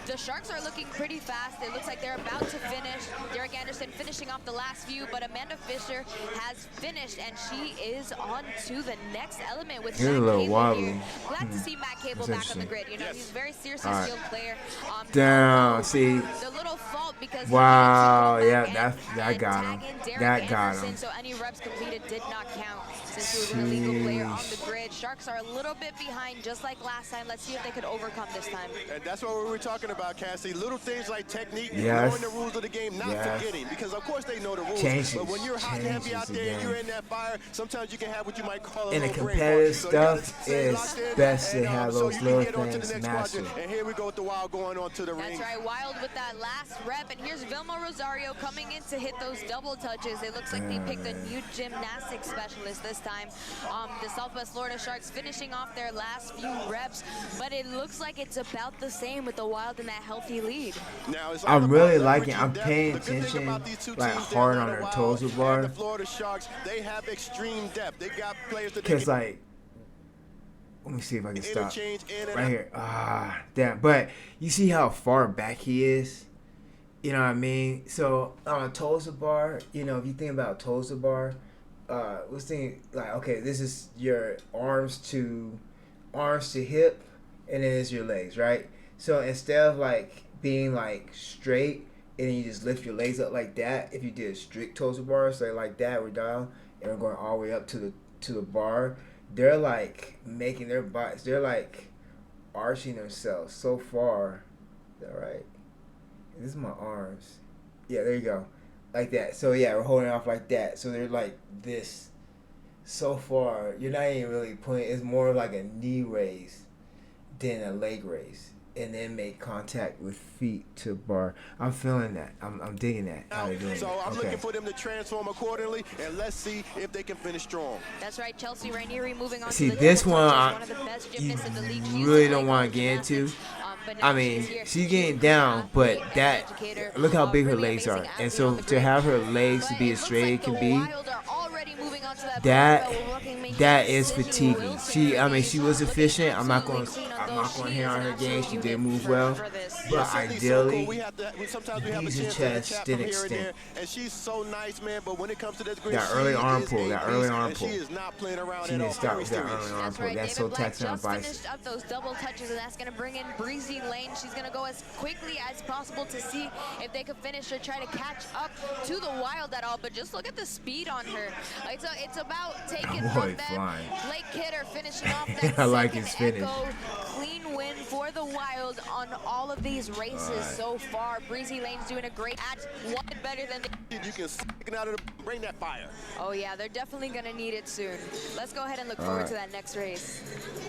the Sharks are looking pretty fast. It looks like they're about to finish. Derek Anderson finishing off the last few, but Amanda Fisher has finished, and she is on to the next element with Here's a Matt little Cable wobbly. here. Glad to see Matt Cable That's back on the interesting. grid. You know, he's a very seriously All right. skilled player. Down, see. The little fault because Wow, he yeah, needed to go back that got and him. tag in Derek That got Anderson, him. so any reps completed did not count since he was an illegal player on the grid. Sharks are a little bit behind, just like last time. Let's see if they could overcome this time. And that's what we were talking about, Cassie. Little things like technique, Yes. knowing the rules of the game, not Yes. forgetting. Because, of course, they know the rules. Changes. But when you're hot and heavy out Changes there and again. you're in that fire, sometimes you can have what you might call a In the little brain competitive fart. So you gotta stuff, stay it's locked in best to and, have so those you can little get on to the things next mastered. quadrant. And here we go with the Wild going on to the ring. That's right, Wild with that last rep, and here's Vilma Rosario coming in to hit those double touches. It looks like they picked a new gymnastics specialist this time. The Southwest Florida Sharks finishing off their last few reps, but it looks like it's about the same with the Wild in that healthy lead. Now, it's all I'm about really leveraging liking. I'm depth. paying The good thing attention, about these two like teams, the hard on Atlanta their Wild toes and bar. the Florida Sharks, they have extreme depth. They got players that they Cause can like, let me see if I can stop interchange in and right out. here. Ah, damn. But you see how far back he is. You know what I mean? So on Tulsa bar, you know, if you think about Tulsa bar, let's think like, okay, this is your arms to hip, and then it's your legs, right? So instead of like being like straight, and then you just lift your legs up like that. If you did a strict Tulsa bar, so like that, we're down and we're going all the way up to the bar. They're like making their bodies. They're like arching themselves so far. Is that right? This is my arms. Yeah, there you go. Like that. So yeah, we're holding off like that. So they're like this. So far, you're not even really putting. It's more like a knee raise than a leg raise, and then make contact with feet to bar. I'm feeling that. I'm digging that. How they're doing So it. I'm Okay. looking for them to transform accordingly, and let's see if they can finish strong. That's right, Chelsea Rainieri moving on See, to the this double one, touches, one of the best gymnasts in the league. She used really to don't play want to college get into. gymnastics, but now I mean, she's here. she's getting down, but athlete, that educator, look how big her really legs are, amazing and athlete so on the to grid. have her legs to But be it as looks straight like it can the be, Wild are already moving on to that that barbell working, making that is decisions. fatiguing. Wilson She, I mean, Renee she was looking efficient. I'm not going absolutely clean on to those. hate on She her is game. an She absolute did unit move for well, this. but Certainly so cool. ideally, Sometimes we have a knees and chance to have a chest chat didn't from here and there, extend. and she's so nice, man. But when it comes to this green, That early she arm is pull, a that early beast, arm and pull. She is not playing around she at all. didn't stop Very with that serious. early arm That's pull. right, That's David so Black taxing on just bicep. finished up those double touches, and that's going to bring in Breezy Lane. She's going to go as quickly as possible to see if they could finish or try to catch up to the Wild at all. But just look at the speed on her. It's about taking Boy, from them. flying. Blake Kidder finishing off that I like second his finish. Echo. Clean win for the Wild on all of these races so far. Breezy Lane's doing a great at one better than You can stick it out of the, bring that fire. Oh yeah, they're definitely going to need it soon. Let's go ahead and look All forward right. to that next race.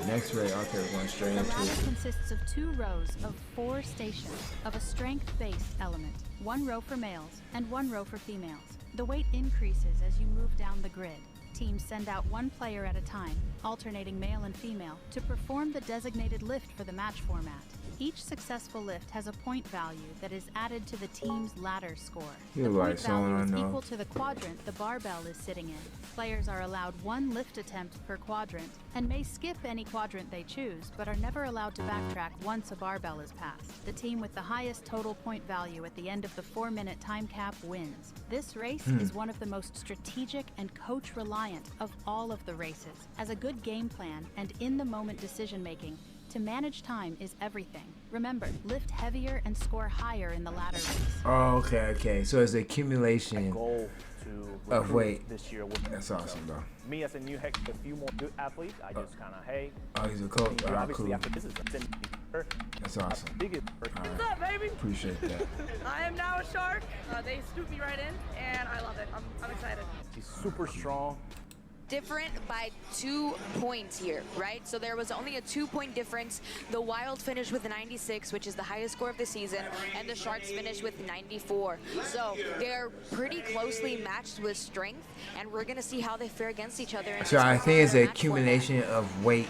Next race, okay, we're going straight The into ladder it. consists of 2 rows of 4 stations of a strength-based element, 1 row for males and 1 row for females. The weight increases as you move down the grid. Teams send out 1 player at a time, alternating male and female, to perform the designated lift for the match format. Each successful lift has a point value that is added to the team's ladder score. You The look like point someone value I is know. equal to the quadrant the barbell is sitting in. Players are allowed 1 lift attempt per quadrant and may skip any quadrant they choose, but are never allowed to backtrack once a barbell is passed. The team with the highest total point value at the end of the 4-minute time cap wins. This race is one of the most strategic and coach-reliant of all of the races. As a good game plan and in-the-moment decision-making, To manage time is everything. Remember, lift heavier and score higher in the ladder race. Oh, okay. So it's the accumulation Goal to of weight. this year. That's awesome, bro. Me as a new head, a few more good athletes. I just kind of, hey. Oh, he's a coach. You All right, obviously cool. after this is That's awesome. biggest. What's up, baby? Appreciate that. I am now a shark. They scooped me right in, and I love it. I'm excited. She's super strong. Different by 2 points here, right? So there was only a 2-point difference. The Wild finished with 96, which is the highest score of the season, and the Sharks finished with 94. So they're pretty closely matched with strength, and we're gonna see how they fare against each other. So I think it's an accumulation of weight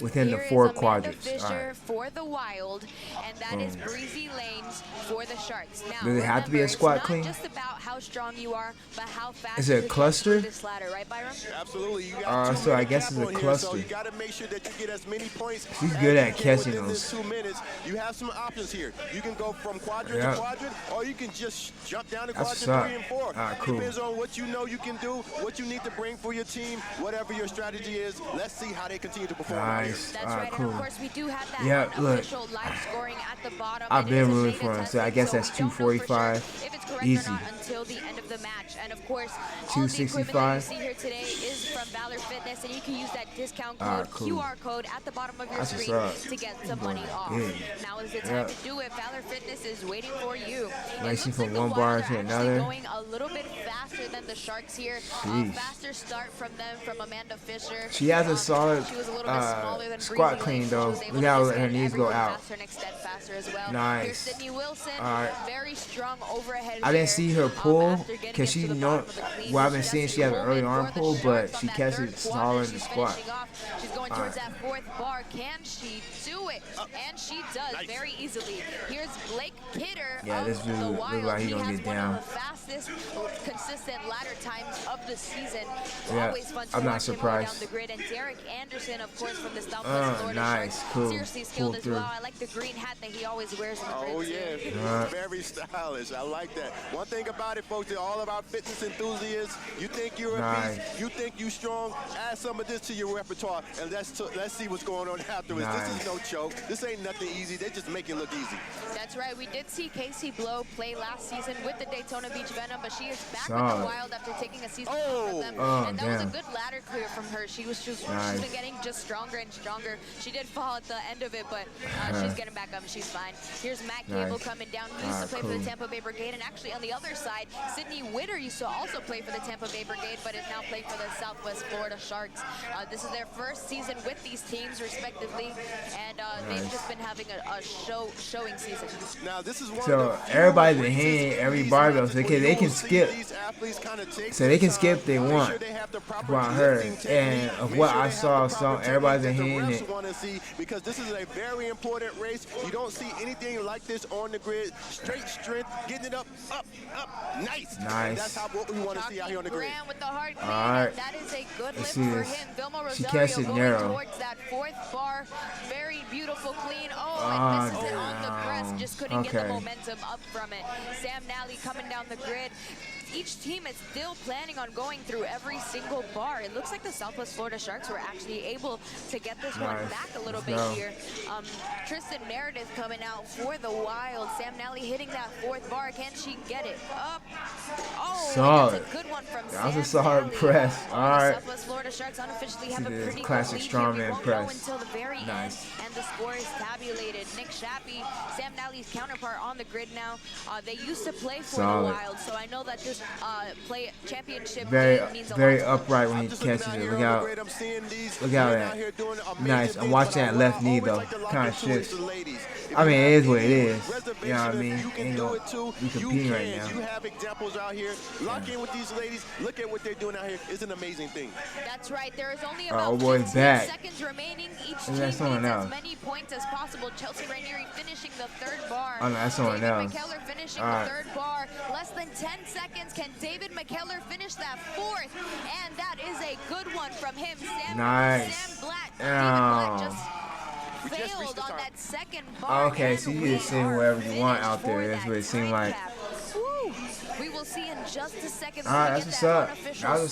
within the Here 4 is Amanda quadrants. Fisher All right. for the Wild, and that is Breezy Lanes for the Sharks. Now, Does it have to be a remember, squat it's clean? not just about how strong you are, but how fast Is it a you can cluster? get through this ladder, right, Byron? Absolutely. You got 2 so I minute guess cap it's a on here, cluster. so you got to make sure that you get as many points. She's as good you at can catching within those. this 2 minutes. You have some options here. You can go from quadrant Yeah. to quadrant, or you can just jump down to That's quadrant what's 3 and up. 4. Ah, cool. Depends on what you know you can do, what you need to bring for your team, whatever your strategy is. Let's see how they continue to perform out here. Nice. That's All right, right, cool. and of course we do have that Yeah, look. unofficial live scoring at the bottom. I've It been is a rooting beta for him, so I testing, guess so that's we don't know for sure 245. if it's correct Easy. or not until the end of the match. And of course, all the equipment that you 265. see here today is from Valor Fitness, and you can use that discount code, All right, cool. QR code at the bottom of your That's what's screen up. to get some money off. Yeah. Now is the time Yep. to do it. Valor Fitness is waiting for you. It Racing looks from like the one Wild bar are to actually another. going a little bit faster than the Sharks here. Jeez. Faster start from them, from Amanda Fisher. She has a solid She was a little bit smaller than squat Breezy clean Lanes. though. She was able Look to how just her get knees go everyone out. Faster and extend faster as well. Nice. Here's Sydney Wilson. All right. Very strong overhead. I didn't there, see her pull after getting because she into the know. bottom of the clean. Well, I've been seeing she has an early Coleman arm for the pull, but Sharks she on that catches third it smaller in quadrant. the She's squat. finishing off. She's going towards that 4th bar. Can she do it? And she does very easily. Here's Blake Kidder Yeah, of this dude the look Wild. like he He gonna has get one down. of the fastest, consistent ladder times of the season. Yeah, Always fun to I'm not watch him go surprised. down the grid. And Derek Anderson, of course, from the Southwest Florida nice, Sharks. cool. Seriously skilled Pulled as through. well. I like the green hat that he always wears in the Oh, grid, yeah. too. Right. Very stylish. I like that. One thing about it, folks, that all of our fitness enthusiasts, you think you're a Nice. beast, you think you strong, add some of this to your repertoire, and let's see what's going on afterwards. This Nice. is no joke. This ain't nothing easy. They just make it look easy. That's right. We did see Casey Blow play last season with the Daytona Beach Venom, but she is back with Solid. the Wild after taking a season Oh. from them. Oh, and that was a damn. good ladder clear from her. She's Nice. been getting just stronger and stronger. She did fall at the end of it, but she's getting back up and she's fine. Here's Matt Cable Nice. coming down. He used to play for cool. the Tampa Bay Brigade, and actually on the other side, Sydney Witter used to also play for the Tampa Bay Brigade, but is now playing for the Southwest Florida Sharks. This is their first season with these teams, respectively, and they've just been having a showing season. Now, this is one So of the everybody's few been races hitting in every these barbell, races so where they you can will see skip. these athletes kinda take So they can some skip time, they make want. sure they have the proper What I heard, lifting and technique, of make what sure I they have saw, the proper everybody's technique been that the hitting refs it. want to see, because this is a very important race. You don't see anything like this on the grid. Straight strength, getting it up, nice. Nice. That's what we want to see out here on the grid. Graham with the hard clean, Alright. and that is a good Let's lift see for this. him. Vilma She Rosario catched it going narrow. towards that 4th bar. Very beautiful clean. Oh, Ah, and misses it on the press. damn. Just couldn't get the Okay. momentum up from it. Sam Nally coming down the grid. Each team is still planning on going through every single bar. It looks like the Southwest Florida Sharks were actually able to get this one Nice. back a little Let's bit go. here. Tristan Meredith coming out for the Wild. Sam Nally hitting that 4th bar. Can she get it up? Oh, Solid. that's a good one from That was a Sam solid Nally. press. The Alright. Southwest Florida Sharks unofficially have See a this pretty classic good lead here. We strongman won't press. know until the very Nice. end, and the score is tabulated. Nick Shappy, Sam Nally's counterpart on the grid now. They used to play for Solid. the Wild, so I know that this play championship Very, game means a very lot to them. upright when he I'm just looking catches out it. here Look on the out. grid. I'm seeing these Look out men at out here doing amazing Nice. I'm things, watching but that left I knee, always though. like to lock Kinda into it shifts. to the ladies. If I you mean, have it is what it any is. You know what I reservation, mean? You can Ain't do no- it too. we You competing right can. now. You have examples out here. Lock in with these ladies. Look at what they're doing out here. It's an amazing thing. That's right. There is only Oh, about boy, 15 back. seconds remaining. Each Is team that needs someone as else? many points as possible. Chelsea Rainieri finishing the 3rd bar. Oh, no, that's someone David else. McKellar finishing All right. the 3rd bar. Less than 10 seconds. Can David McKellar finish that 4th? And that is a good one from him. Nice. Sam Blatt. Oh. David Blatt just We just reached failed the on time. that 2nd bar. Okay, and so you we just sing are wherever you want finished out there. for That's that what it seemed time like. cap. Woo. who we will see in just a second. All right, that's what's up. That was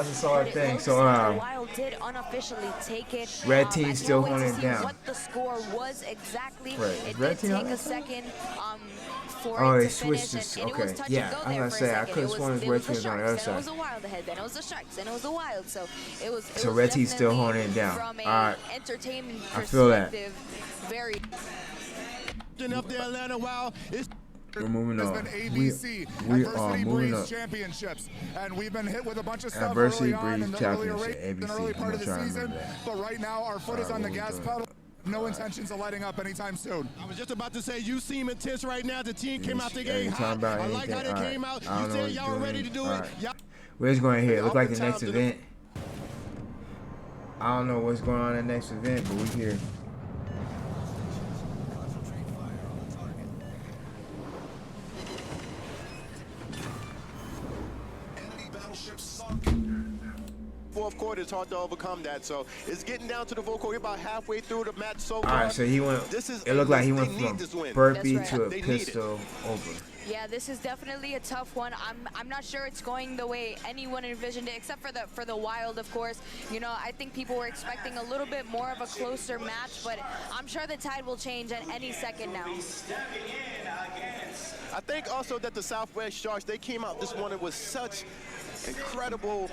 a solid thing. So the Wild did unofficially take it. Red team still holding it down. What the score was exactly? Right. It Red did team take a second. Oh, they switched this. Okay, yeah, I'm gonna say I could have sworn his Red team was on the other Then it was side. the Wild ahead. Then it was the Sharks. Then it was the Wild. So it was. So Red team's still holding it down. From All right, entertainment I feel that. Very. Of the Atlanta Wild is. We're moving on. ABC, we are Adversity moving Breeze up. Championships, and we've been hit with a bunch of stuff Adversity early on in Breeze the earlier Championship, in the ABC. early I'm part of gonna the try to season. remember that. But right now, our foot is on the gas pedal. No intentions of letting up anytime soon. I was just about to say, you seem intense right now. The team came out the Yeah, game you talking hot. about I like how they anything? came All out. right. I You don't know said what y'all you're were ready doing. to do All it. right. Y'all We're just going here. Look off like the the top next to the- event. I don't know what's going on in the next event, but we're here. Fourth quarter, it's hard to overcome that. So it's getting down to the fourth quarter. We're about halfway through the match so far. All right, so he went. It looked like he went from burpee to a pistol over. Yeah, this is definitely a tough one. I'm not sure it's going the way anyone envisioned it, except for the Wild, of course. You know, I think people were expecting a little bit more of a closer match, but I'm sure the tide will change at any second now. I think also that the Southwest Sharks, they came out this morning with such incredible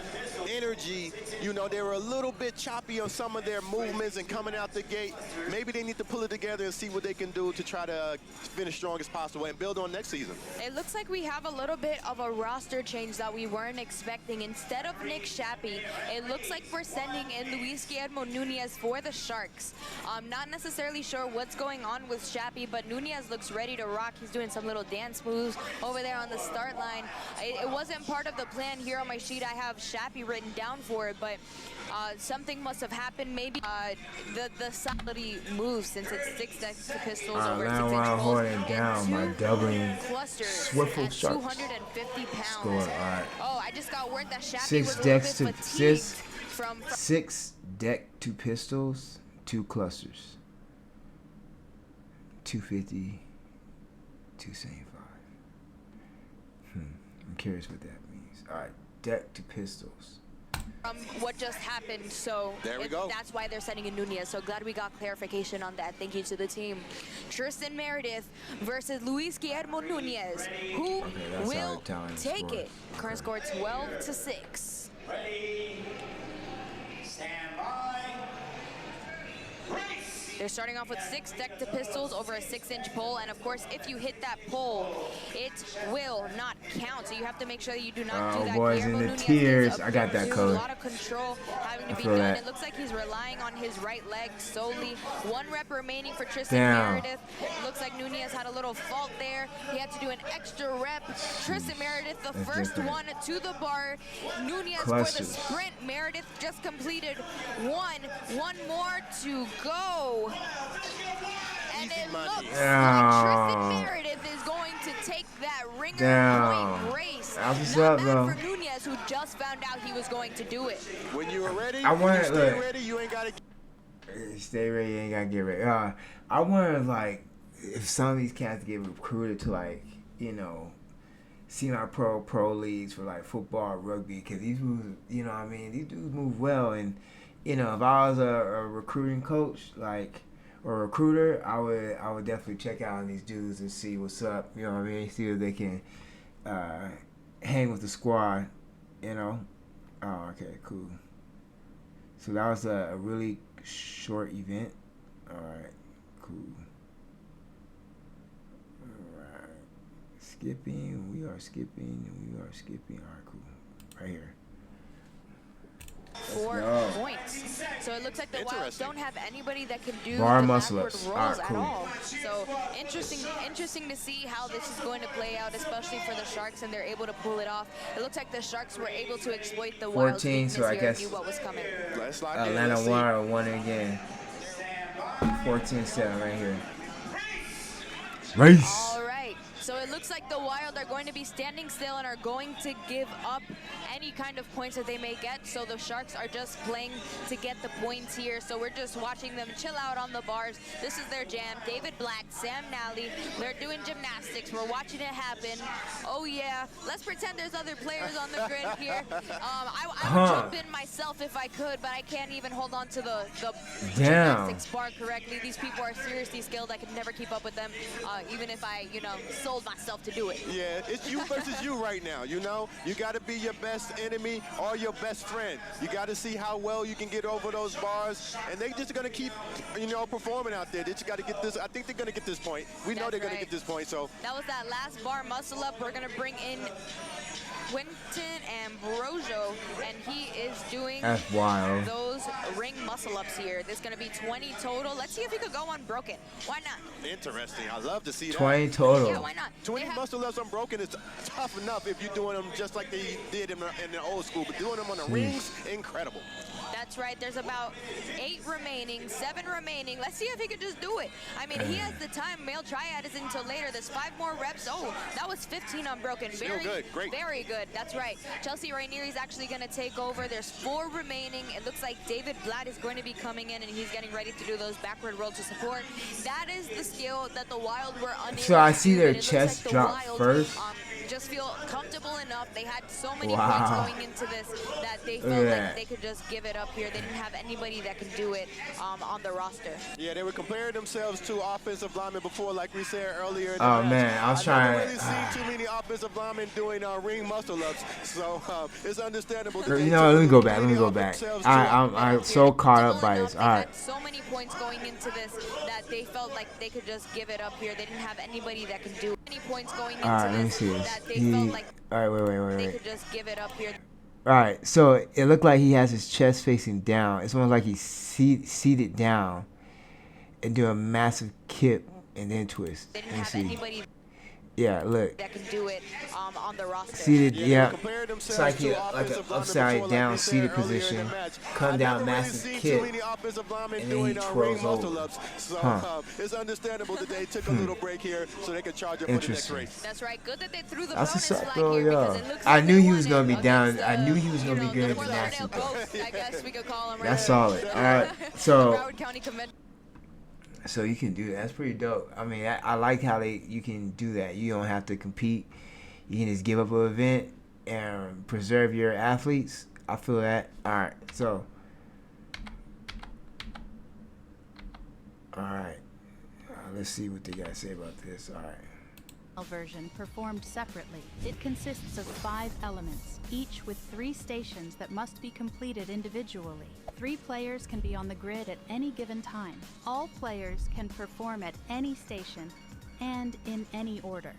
energy. You know, they were a little bit choppy on some of their movements and coming out the gate. Maybe they need to pull it together and see what they can do to try to finish strong as possible and build on next season. It looks like we have a little bit of a roster change that we weren't expecting. Instead of Nick Shappy, it looks like we're sending in Luis Guillermo Nunez for the Sharks. I'm not necessarily sure what's going on with Shappy, but Nunez looks ready to rock. He's doing some little dance moves over there on the start line. It wasn't part of the plan here on my sheet. I have Shappy written down for it, but something must have happened. Maybe the solidity moves since it's 6 decks to pistols over 6 inch While poles holding down by doubling clusters Swiffle at Sharks 250 pounds. score. All right. Oh, I just got word that Shappy 6 was a decks little to bit fatigued from 6 deck to pistols, 2 clusters, 250, 275. I'm curious what that means. All right, deck to pistols. from what just happened, so there we go. That's why they're sending in Nunez. So glad we got clarification on that. Thank you to the team. Tristan Meredith versus Luis Guillermo Nunez. Who will take it? Current score 12-6. Ready. Stand by. They're starting off with 6 deck to pistols over a 6-inch pole, and of course, if you hit that pole, it will not count. So you have to make sure that you do not do that. Boys in Guillermo the Nunez tears. I got that a code. lot of control having to be feel done. that. It looks like he's relying on his right leg solely. 1 rep remaining for Tristan Damn. Meredith. Looks like Nunez had a little fault there. He had to do an extra rep. Tristan Meredith, the That's first different. one to the bar. Nunez for Clusters. the sprint. Meredith just completed 1 more to go. And it looks like Tristan Meredith is going to take that ringer point race. That's what's Not up, bad though. for Nunez, who just found out he was going to do it. When you are ready, I want you to stay look. ready. You ain't got to. Stay ready, you ain't gotta get ready. I wonder, like, if some of these cats get recruited to, like, you know, semi-pro leagues for, like, football or rugby, because these moves, you know what I mean, these dudes move well, and, you know, if I was a recruiting coach, like, or a recruiter, I would definitely check out on these dudes and see what's up, you know what I mean, see if they can hang with the squad, you know. Oh, okay, cool. So that was a really short event. Alright, cool. Alright. Skipping, we are skipping. Alright, cool. Right here. 4 go. points. So it looks like the Wild Interesting. don't have anybody that can do Bar the muscle backward ups. rolls Alright, at cool. all. So interesting to see how this is going to play out, especially for the Sharks, and they're able to pull it off. It looks like the Sharks were able to exploit the Wild's 14, weakness so I here guess and knew what was coming. Let's lock in. Atlanta Let's see. won again. 14-7 right here. Race. All right. So it looks like the Wild are going to be standing still and are going to give up any kind of points that they may get. So the Sharks are just playing to get the points here. So we're just watching them chill out on the bars. This is their jam. David Black, Sam Nally, they're doing gymnastics. We're watching it happen. Oh yeah, let's pretend there's other players on the grid here. I would jump in myself if I could, but I can't even hold on to the gymnastics bar correctly. These people are seriously skilled. I could never keep up with them, even if I, sold myself to do it. Yeah, it's you versus you right now, you know? You got to be your best enemy or your best friend. You got to see how well you can get over those bars, and they just going to keep, performing out there. They just got to get this. I think they're going to get this point. We know they're going to get this point, so. That was that last bar muscle up. We're going to bring in Quinton Ambrosio, and he is doing those ring muscle-ups here. There's going to be 20 total. Let's see if he could go unbroken. Why not? Interesting. I love to see that. 20 total. Yeah, why not? 20 muscle-ups unbroken is tough enough if you're doing them just like they did in the old school, but doing them on the rings, incredible. That's right. There's about 8 remaining, 7 remaining. Let's see if he can just do it. I mean, he has the time. Male triad isn't until later. There's 5 more reps. Oh, that was 15 unbroken. Still good. Great. Very good. That's right. Chelsea Rainieri is actually going to take over. There's 4 remaining. It looks like David Blatt is going to be coming in, and he's getting ready to do those backward rolls to support. That is the skill that the Wild were unable to do. So I see their chest drop first. Just feel comfortable enough. They had so many points going into this that they felt like they could just give it up here. They didn't have anybody that could do it on the roster. Yeah, they were comparing themselves to offensive linemen before, like we said earlier. In the match. Man, I was trying. I've never really seen too many offensive linemen doing ring muscle-ups, so it's understandable. Let me go back. I'm so caught up by this. All right. So many points going into this that they felt like they could just give it up here. They didn't have anybody that could do any points going into let me this see this. that they felt like all right, they wait. could just give it up here. All right, so it looked like he has his chest facing down. It's almost like he's seated down and do a massive kip and then twist. They didn't have anybody Yeah, look. that can do it on the roster. Seated, yeah. It's like an upside down seated position. Come down, massive kick, and then he twirls over. It's understandable that they took a little break here so they could charge up for the next race. That's right. Good that they threw the That's bonus what's up, flag bro, here yo. because it looks I like knew they he was won gonna be it down. against, I knew he was gonna be good at the gymnastics. Ghost, I guess we could call him right. That's solid. All right, So. So you can do that. That's pretty dope. I mean, I like how you can do that. You don't have to compete. You can just give up an event and preserve your athletes. I feel that. All right. So. All right. Let's see what they got to say about this. All right. Version performed separately. It consists of 5 elements, each with 3 stations that must be completed individually. 3 players can be on the grid at any given time. All players can perform at any station and in any order.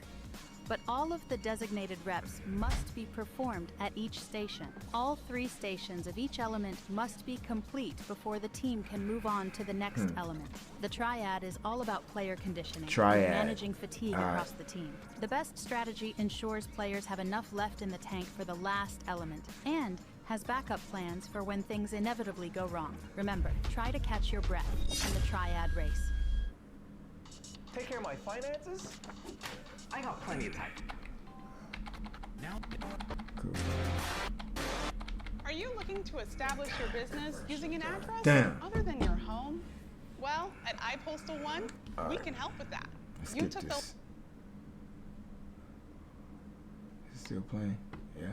But all of the designated reps must be performed at each station. All 3 stations of each element must be complete before the team can move on to the next element. The triad is all about player conditioning and managing fatigue across the team. The best strategy ensures players have enough left in the tank for the last element and has backup plans for when things inevitably go wrong. Remember, try to catch your breath in the triad race. Take care of my finances? I got plenty of time. Now. Cool. Are you looking to establish your business using an address other than your home? Well, at iPostal One, we can help with that. You took this. Still playing, yeah.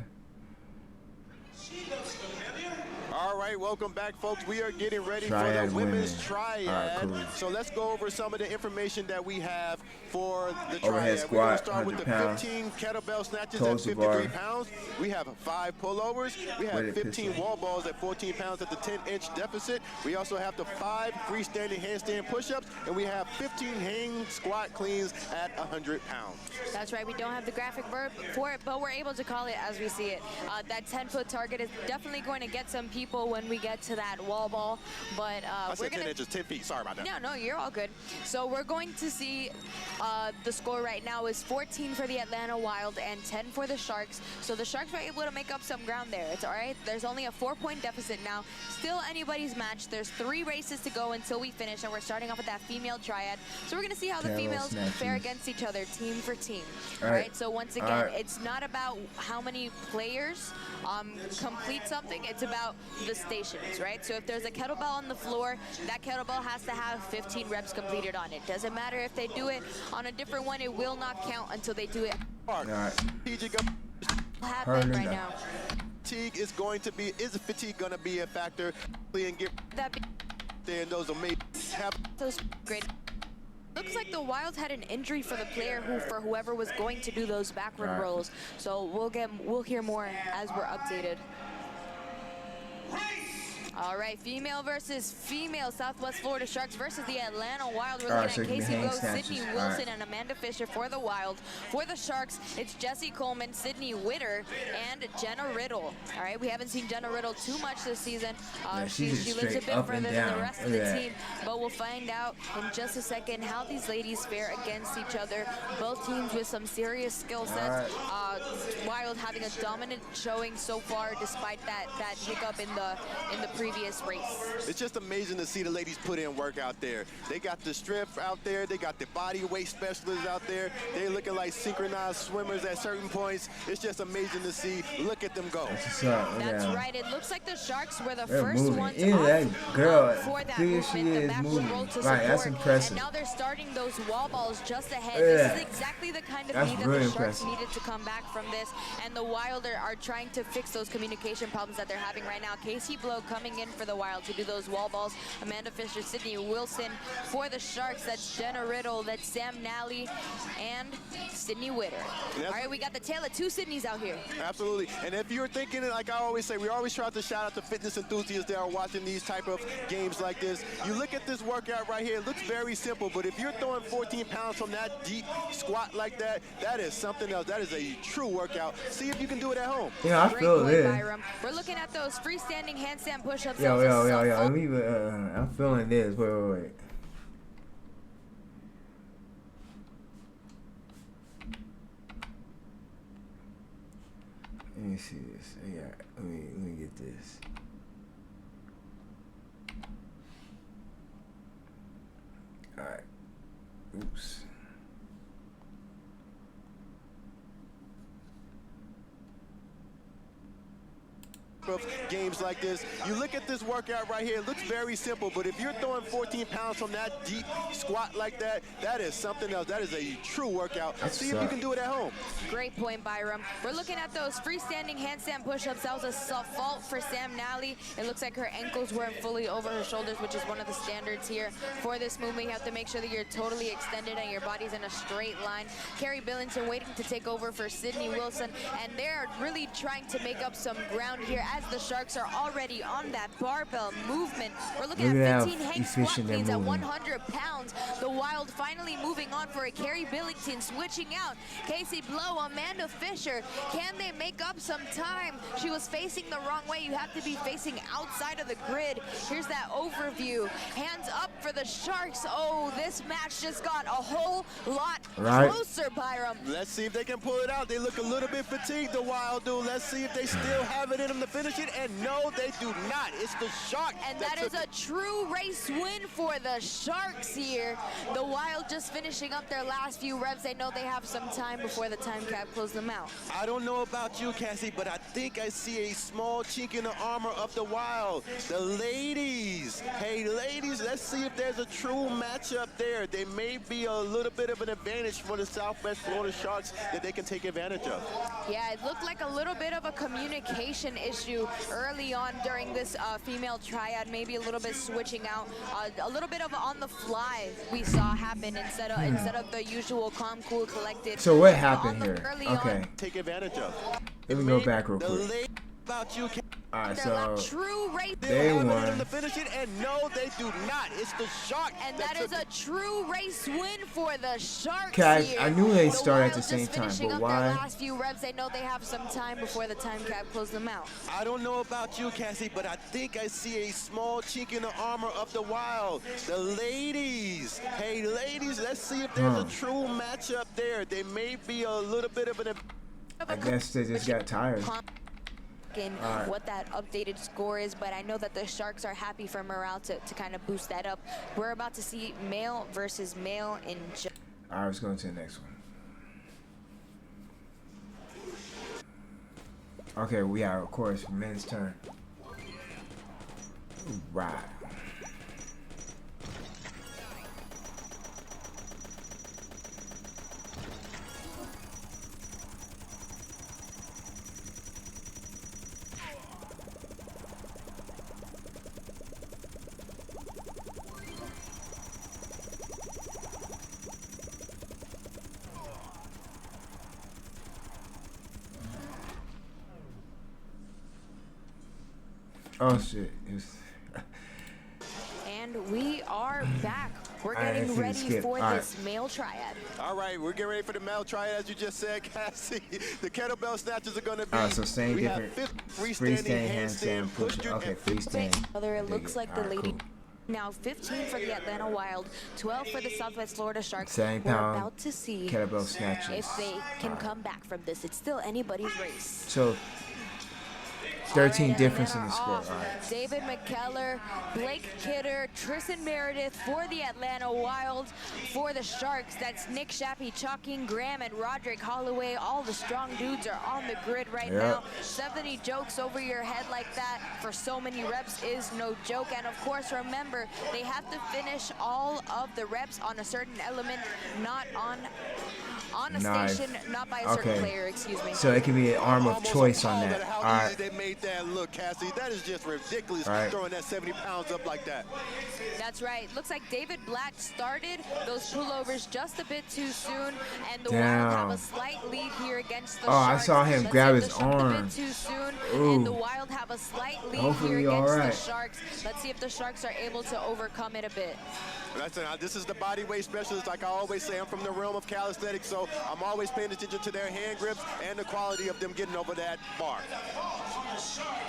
All right, welcome back, folks. We are getting ready for the women's triad. Right, cool. So let's go over some of the information that we have for the triad. Overhead squat, We're going to start with the 100 15 kettlebell snatches Toes at to bar. 53 pounds. We have 5 pullovers. We have Weighted 15 pistol. wall balls at 14 pounds at the 10-inch deficit. We also have the 5 freestanding handstand push-ups, and we have 15 hang squat cleans at 100 pounds. That's right. We don't have the graphic verb for it, but we're able to call it as we see it. That 10-foot target is definitely going to get some people when we get to that wall ball. But I said 10 inches, 10 feet. Sorry about that. No, you're all good. So we're going to see the score right now is 14 for the Atlanta Wild and 10 for the Sharks. So the Sharks were able to make up some ground there. It's all right. There's only a 4-point deficit now. Still anybody's match. There's 3 races to go until we finish, and we're starting off with that female triad. So we're going to see how the females fare against each other, team for team. All right. So once again, it's not about how many players complete something. It's about the stations, right? So if there's a kettlebell on the floor, that kettlebell has to have 15 reps completed on it. Doesn't matter if they do it on a different one, it will not count until they do it. Happen right now. Fatigue is fatigue going to be a factor? And get that there, those amazing. Those great. Looks like the Wild had an injury for the player for whoever was going to do those backward rolls. So we'll hear more as we're updated. All right, female versus female. Southwest Florida Sharks versus the Atlanta Wild. We're looking at Casey Blow, Sydney Wilson, and Amanda Fisher for the Wild. For the Sharks, it's Jessie Coleman, Sydney Witter, and Jenna Riddle. All right, we haven't seen Jenna Riddle too much this season. She lives a bit further than the rest of the team, but we'll find out in just a second how these ladies fare against each other. Both teams with some serious skill sets. Wild having a dominant showing so far, despite that hiccup in the previous race. It's just amazing to see the ladies put in work out there. They got the strength out there. They got the body weight specialists out there. They're looking like synchronized swimmers at certain points. It's just amazing to see. Look at them go. That's right. It looks like the Sharks were the first ones for that movement, the backward roll to support. That's impressive. And now they're starting those wall balls just ahead. This is exactly the kind of need that the Sharks needed to come back from this. And the Wild are trying to fix those communication problems that they're having right now. Casey Blow coming in for the Wild to do those wall balls. Amanda Fisher, Sydney Wilson for the Sharks. That's Jenna Riddle, that's Sam Nally, and Sydney Witter. All right, we got the tale of 2 Sydneys out here. Absolutely. And if you're thinking, like I always say, we always try to shout out to fitness enthusiasts that are watching these type of games like this. You look at this workout right here, it looks very simple, but if you're throwing 14 pounds from that deep squat like that, that is something else. That is a true workout. See if you can do it at home. Yeah, I feel it. We're looking at those freestanding handstand push-ups. Yo. I'm feeling this. Wait. Let me see this. Yeah, let me get this. All right. Oops. Games like this, you look at this workout right here, it looks very simple, but if you're throwing 14 pounds from that deep squat like that, that is something else. That is a true workout. See if you can do it at home. Great point, Byram. We're looking at those freestanding handstand push-ups. That was a fault for Sam Nally. It looks like her ankles weren't fully over her shoulders, which is one of the standards here for this movement. You have to make sure that you're totally extended and your body's in a straight line. Carrie Billington waiting to take over for Sydney Wilson, and they're really trying to make up some ground here as the Sharks are already on that barbell movement. We're looking at 15 hang squat cleans at 100 pounds. The Wild finally moving on for a Carrie Billington, switching out Casey Blow, Amanda Fisher. Can they make up some time? She was facing the wrong way. You have to be facing outside of the grid. Here's that overview. Hands up for the Sharks. Oh, this match just got a whole lot closer, Byram. Let's see if they can pull it out. They look a little bit fatigued, the Wild do. Let's see if they still have it in them to finish it. And no, they do not. It's the Sharks. And that is a true race win for the Sharks here. The Wild just finishing up their last few reps. They know they have some time before the time cap closes them out. I don't know about you, Cassie, but I think I see a small chink in the armor of the Wild. The ladies. Hey, ladies, let's see if there's a true matchup there. They may be a little bit of an advantage for the Southwest Florida Sharks that they can take advantage of. Yeah, it looked like a little bit of a communication issue early on during this female triad, maybe a little bit switching out, a little bit of on the fly we saw happen instead of the usual calm, cool, collected. So what happened here? Okay. Take advantage of. Let me go back real quick. About you, All right, Their so true race. they won. To finish it, and no, they do not. It's the Sharks. And that is a true race win for the Sharks. Okay, I knew they started at the Wild same just time, finishing but up why? Their last few reps, they know they have some time before the time cap closes them out. I don't know about you, Cassie, but I think I see a small chink in the armor of the Wild. The ladies. Hey, ladies, let's see if there's a true matchup there. They may be a little bit of an... I guess they just got tired. What that updated score is, but I know that the Sharks are happy for morale to kind of boost that up. We're about to see male versus male in... All right, let's go into the next one. Okay, we are, of course, men's turn. Right. Oh shit. And we are back. We're getting ready for this male triad. All right, we're getting ready for the male triad, as you just said, Cassie. The kettlebell snatches are going to be... All right, so same different. Freestanding, handstand, push. Okay, freestanding. It looks like the lady... Cool. Now 15 for the Atlanta Wild, 12 for the Southwest Florida Sharks. 7 We're pound about to see kettlebell snatches. if they can come back from this. It's still anybody's race. So 13 difference in the score. All right. David McKellar, Blake Kidder, Tristan Meredith for the Atlanta Wild. For the Sharks, that's Nick Shappy, Chalking Graham, and Roderick Holloway. All the strong dudes are on the grid right now. 70 jokes over your head like that for so many reps is no joke. And of course, remember, they have to finish all of the reps on a certain element, not on a station, not by a certain player, excuse me. So it can be an arm of choice on that. All right. They made that look, Cassie. That is just ridiculous, throwing that 70 pounds up like that. That's right. Looks like David Blatt started those pullovers just a bit too soon, and the Wild have a slight lead here against the Sharks. I saw him grab his arm. A bit too soon, and the Wild have a slight lead here against the Sharks. Let's see if the Sharks are able to overcome it a bit. Listen, this is the bodyweight specialist. Like I always say, I'm from the realm of calisthenics, so I'm always paying attention to their hand grips and the quality of them getting over that bar.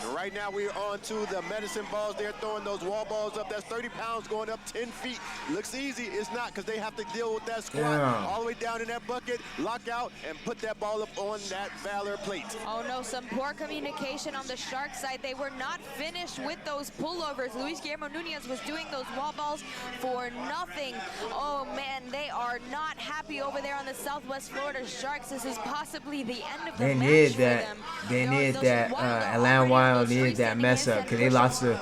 And right now we're on to the medicine balls. They're throwing those wall balls up. That's 30 pounds going up 10 feet. Looks easy. It's not, because they have to deal with that squat all the way down in that bucket, lock out, and put that ball up on that Valor plate. Oh no, some poor communication on the Shark side. They were not finished with those pullovers. Luis Guillermo Nunez was doing those wall balls for nothing. Oh man, they are not happy over there on the Southwest Florida Sharks. This is possibly the end of the match for them. They need that. Atlanta Wild needed that mess up because they lost the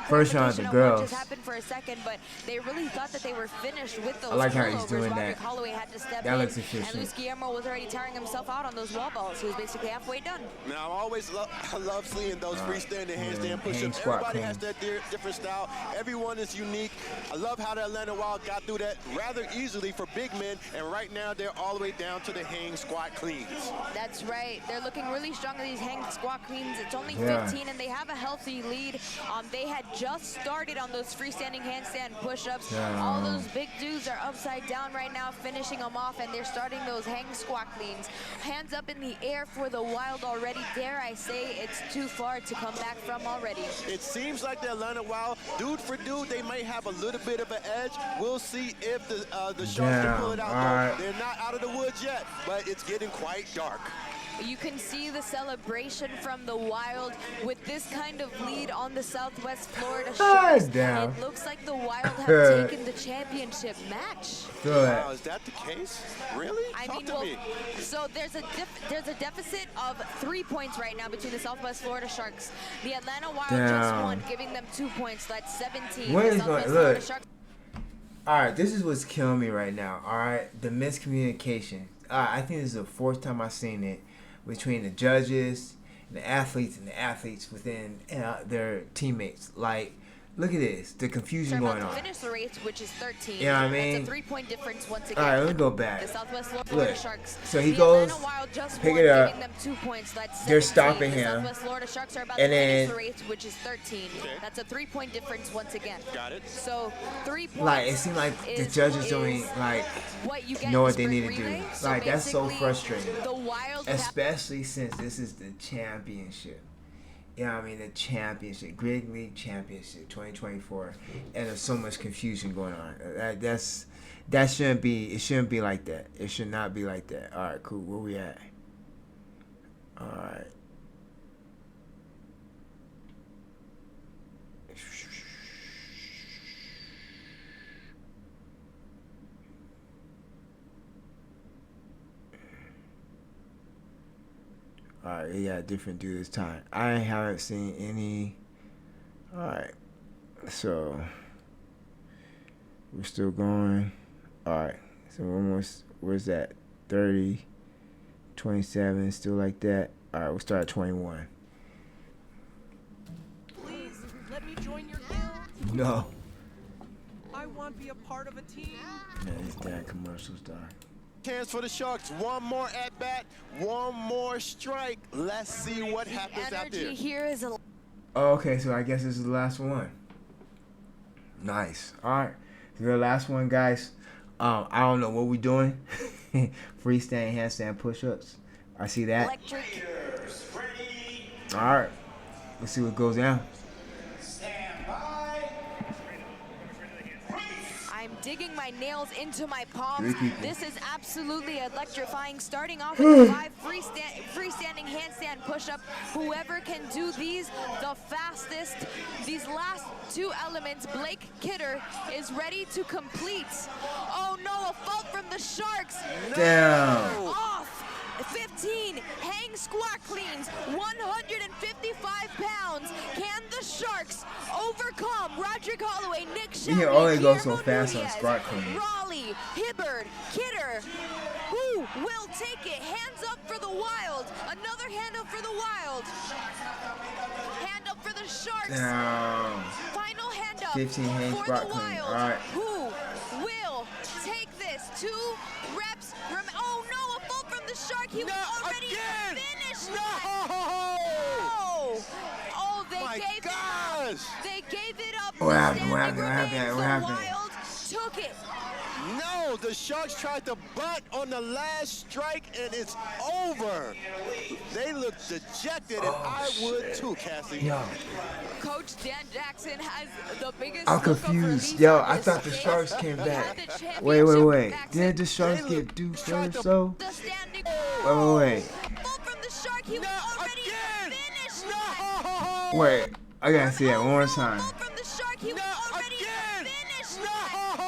first round to the girls. Happened for a second, but they really thought that they were finished with those. I like how he's doing Roderick that. Holloway had to step that in, looks efficient. and Luis Guillermo was already tiring himself out on those wall balls. He was basically halfway done. Now, I love seeing those freestanding handstand push-ups. Everybody has their different style. Everyone is unique. I love how the Atlanta Wild got through that rather easily for big men, and right now they're all the way down to the hang squat cleans. That's right. They're looking really strong in these hang squat cleans. It's only 15, and they have a healthy lead. They had just started on those freestanding handstand push-ups. All those big dudes are upside down right now, finishing them off, and they're starting those hang squat cleans. Hands up in the air for the Wild already. Dare I say it's too far to come back from already. It seems like the Atlanta Wild, dude for dude, they might have a little bit of an edge. We'll see if the Sharks can pull it out. They're not out of the woods yet, but it's getting quite dark. You can see the celebration from the Wild with this kind of lead on the Southwest Florida Sharks. It looks like the Wild have taken the championship match. Wow, is that the case? Really? Talk to me. So there's a deficit of 3 points right now between the Southwest Florida Sharks. The Atlanta Wild just won, giving them 2 points. That's 17. What the is Southwest going? Florida Look. Sharks. All right, this is what's killing me right now. All right, the miscommunication. I think this is the fourth time I've seen it between the judges and the athletes within their teammates. Like Look at this. The confusion They're going about to on. finish the race, which is 13. You know what I mean? That's a 3-point difference once again. All right, let me go back. The Southwest Florida Look. Sharks. So he the goes, Atlanta Wild just pick won, it up. giving them 2 points. That's They're 17. stopping The him. Southwest Florida Sharks are about And to finish then- the race, which is 13. That's a 3-point difference once again. Got it. So 3 points. Like, it seemed like the is- judges is don't like what you get know in what they spring need to do. relay. So Like, that's so basically, frustrating. The Wild would have Especially since this is the championship. You know what I mean? The championship. Great League Championship 2024. And there's so much confusion going on. That shouldn't be, it shouldn't be like that. It should not be like that. All right, cool. Where we at? All right. Alright, they got different do this time. I haven't seen any. Alright. So we're still going. Alright. So we're almost, where's that? 30, 27, still like that. Alright, we'll start at 21. Please, let me join your guild. No. I want to be a part of a team. Man, these damn commercials die. Chance for the Sharks. One more at bat, one more strike. Let's see what happens out there. energy here is a Oh, okay, so I guess this is the last one. Nice. Alright. The last one, guys. I don't know what we're doing. Freestanding handstand push-ups. I see that. electric. Alright. Let's see what goes down. I'm digging my nails into my palms. Three people. This is absolutely electrifying. Starting off with a 5 freestanding handstand push-up. Whoever can do these the fastest, these last 2 elements, Blake Kidder is ready to complete. Oh no, a fault from the Sharks. Down. Off. 15 hang squat cleans, 155 pounds. Can the Sharks overcome Roderick Holloway, Nick You Shelby, can only go so Guillermo fast on Nunez, squat clean. Raleigh, Hibbard, Kidder? Who will take it? Hands up for the Wild. Another hand up for the Wild. Hand up for the Sharks. Down. Final hand up 15 hang for squat the clean. Wild. All right. Who will take this? 2 reps. Oh no, a fault from the Shark. He was already in the finish line. No. Oh, they gave it up. What happened? What Standing happened? What happened? remains. What The happened? Wild took it. No, the Sharks tried to bunt on the last strike, and it's over. They look dejected, and I would too, Cassie. Yo, Coach Dan Jackson has the biggest I'm look of confused. relief Yo, on I his thought the face. Sharks came He back. had the Wait. championship back Didn't the since Sharks They get duped tried to- so? the standing. Wait. Fault from the Shark. He was already in the finish line. Wait. I gotta see that one more time. Fault from the Shark. He was already in the finish line. No!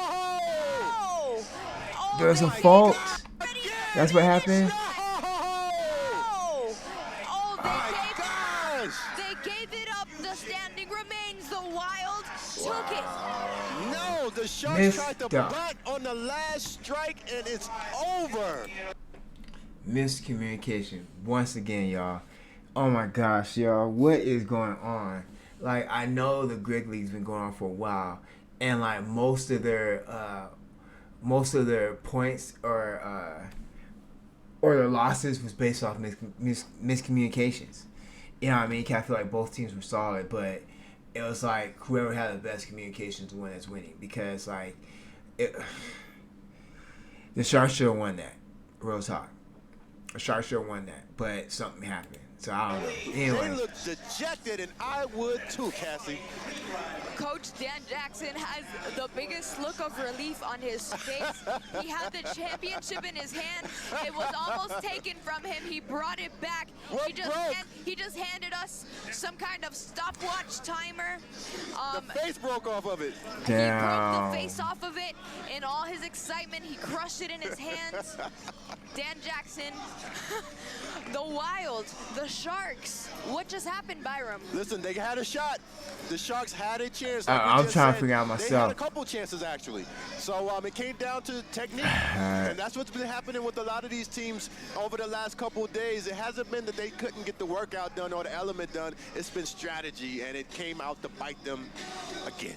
Oh, There's a they fault. already in the That's what finish happened. line. Oh, Gosh! they gave it up. The standing remains. The Wild took it. No, the Sharks Missed tried to up. bunt on the last strike, and it's over. Miscommunication once again, y'all. Oh my gosh, y'all, what is going on? Like, I know the Greek League's been going on for a while, and like most of their points or their losses was based off miscommunications. You know what I mean? I feel like both teams were solid, but it was like whoever had the best communications the one that's winning, because like the Sharks should have won that. Real talk. The Sharks should have won that, but something happened. So I don't know. They Anyway, look dejected, and I would too, Cassie. Coach Dan Jackson has the biggest look of relief on his face. He had the championship in his hand. It was almost taken from him. He brought it back. He just handed us some kind of stopwatch timer. The face broke off of it. He broke the face off of it. In all his excitement, he crushed it in his hands. Dan Jackson, the Wild, the Sharks. What just happened, Byram? Listen, they had a shot. The Sharks had a chance. I'm trying to figure out myself. They had a couple chances, actually. So it came down to technique. And that's what's been happening with a lot of these teams over the last couple of days. It hasn't been that they couldn't get the workout done or the element done. It's been strategy, and it came out to bite them again.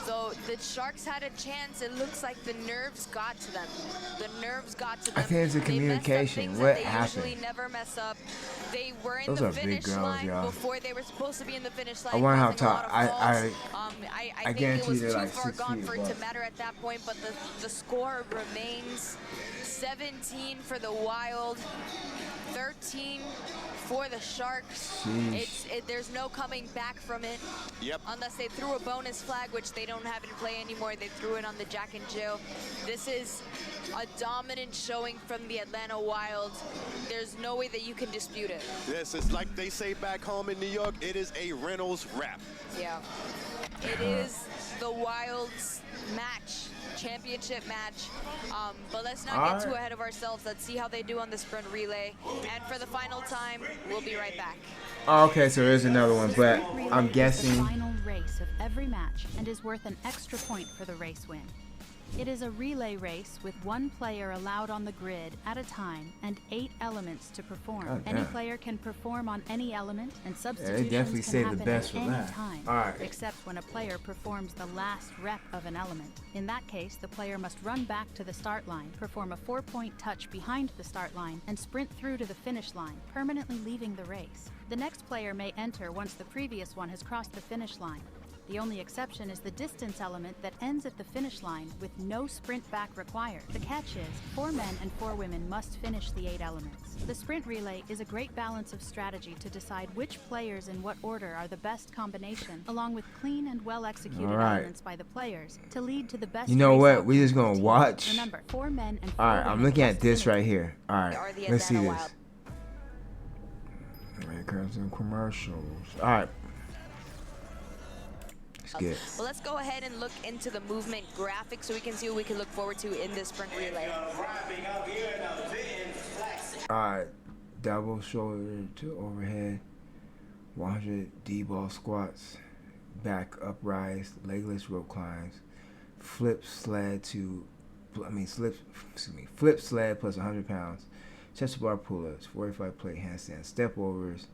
So the Sharks had a chance. It looks like the nerves got to them. The nerves got to them. I think it's a communication. What happened? They usually never mess up. They were in Those the are big finish girls, line y'all. before they were supposed to be in the finish line. I wonder how causing a lot top. of faults. I think it guarantee was they're too like far 6 gone feet for it to above. matter at that point, but the score remains 17 for the Wild, 13 for the Sharks. There's no coming back from it. Yep. Unless they threw a bonus flag, which they don't have in play anymore. They threw it on the Jack and Jill. This is a dominant showing from the Atlanta Wild. There's no way that you can dispute it. Yes, it's like they say back home in New York, it is a Reynolds wrap. Yeah. It is the Wild's match, championship match. But let's not get too ahead of ourselves. Let's see how they do on the sprint relay. And for the final time, we'll be right back. Okay, so there's another one, but I'm guessing. Is the final race of every match and is worth an extra point for the race win. It is a relay race with one player allowed on the grid at a time and 8 elements to perform. Oh, any damn. player can perform on any element, and they substitutions definitely can saved happen the best at for any last. time, Alright. except when a player performs the last rep of an element. In that case, the player must run back to the start line, perform a 4-point touch behind the start line, and sprint through to the finish line, permanently leaving the race. The next player may enter once the previous one has crossed the finish line. The only exception is the distance element that ends at the finish line with no sprint back required. The catch is, 4 men and 4 women must finish the 8 elements. The sprint relay is a great balance of strategy to decide which players in what order are the best combination, along with clean and well-executed elements by the players to lead to the best. You know race what? outcome We just for the gonna team. watch. Remember, 4 men and 4 Alright, I'm women looking at must this finish. right here. Alright, let's see Atlanta this. Wild. Here comes some commercials. Alright. Good. Well, let's go ahead and look into the movement graphic so we can see what we can look forward to in this sprint relay. Alright. Double shoulder to overhead. 100 D-ball squats. Back uprise. Legless rope climbs. Flip sled flip sled plus 100 pounds. Chest bar pull-ups. 45 plate handstands. Step overs.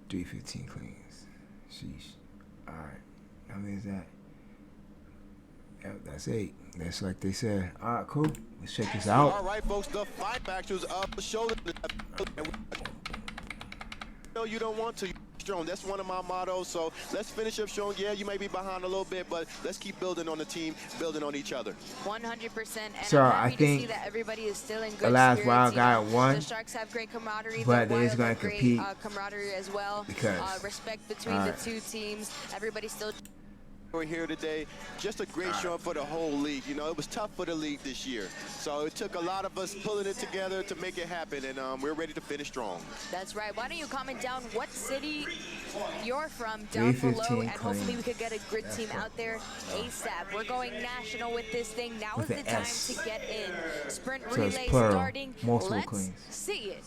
315 cleans. Sheesh. Alright. How many is that? Yep, that's 8. That's like they said. Alright, cool. Let's check this out. All right, folks, the 5 factors of the shoulder. No, you don't want to. Strong. That's one of my mottos. So let's finish up strong. Yeah, you may be behind a little bit, but let's keep building on the team, building on each other. 100%. And So I'm I happy think to see that everybody is still in good the last spirits. Wild You guy know, won, the Sharks have great camaraderie. but the they is Wild gonna have great, compete camaraderie as well. because Respect between the two teams. Everybody still. We're here today. Just a great showing for the whole league. You know, it was tough for the league this year. So it took a lot of us pulling it together to make it happen, and we're ready to finish strong. That's right. Why don't you comment down what city you're from down below, and hopefully we could get a grid team out there ASAP. We're going national with this thing. Now is the time to get in. Sprint relay starting. Let's see it.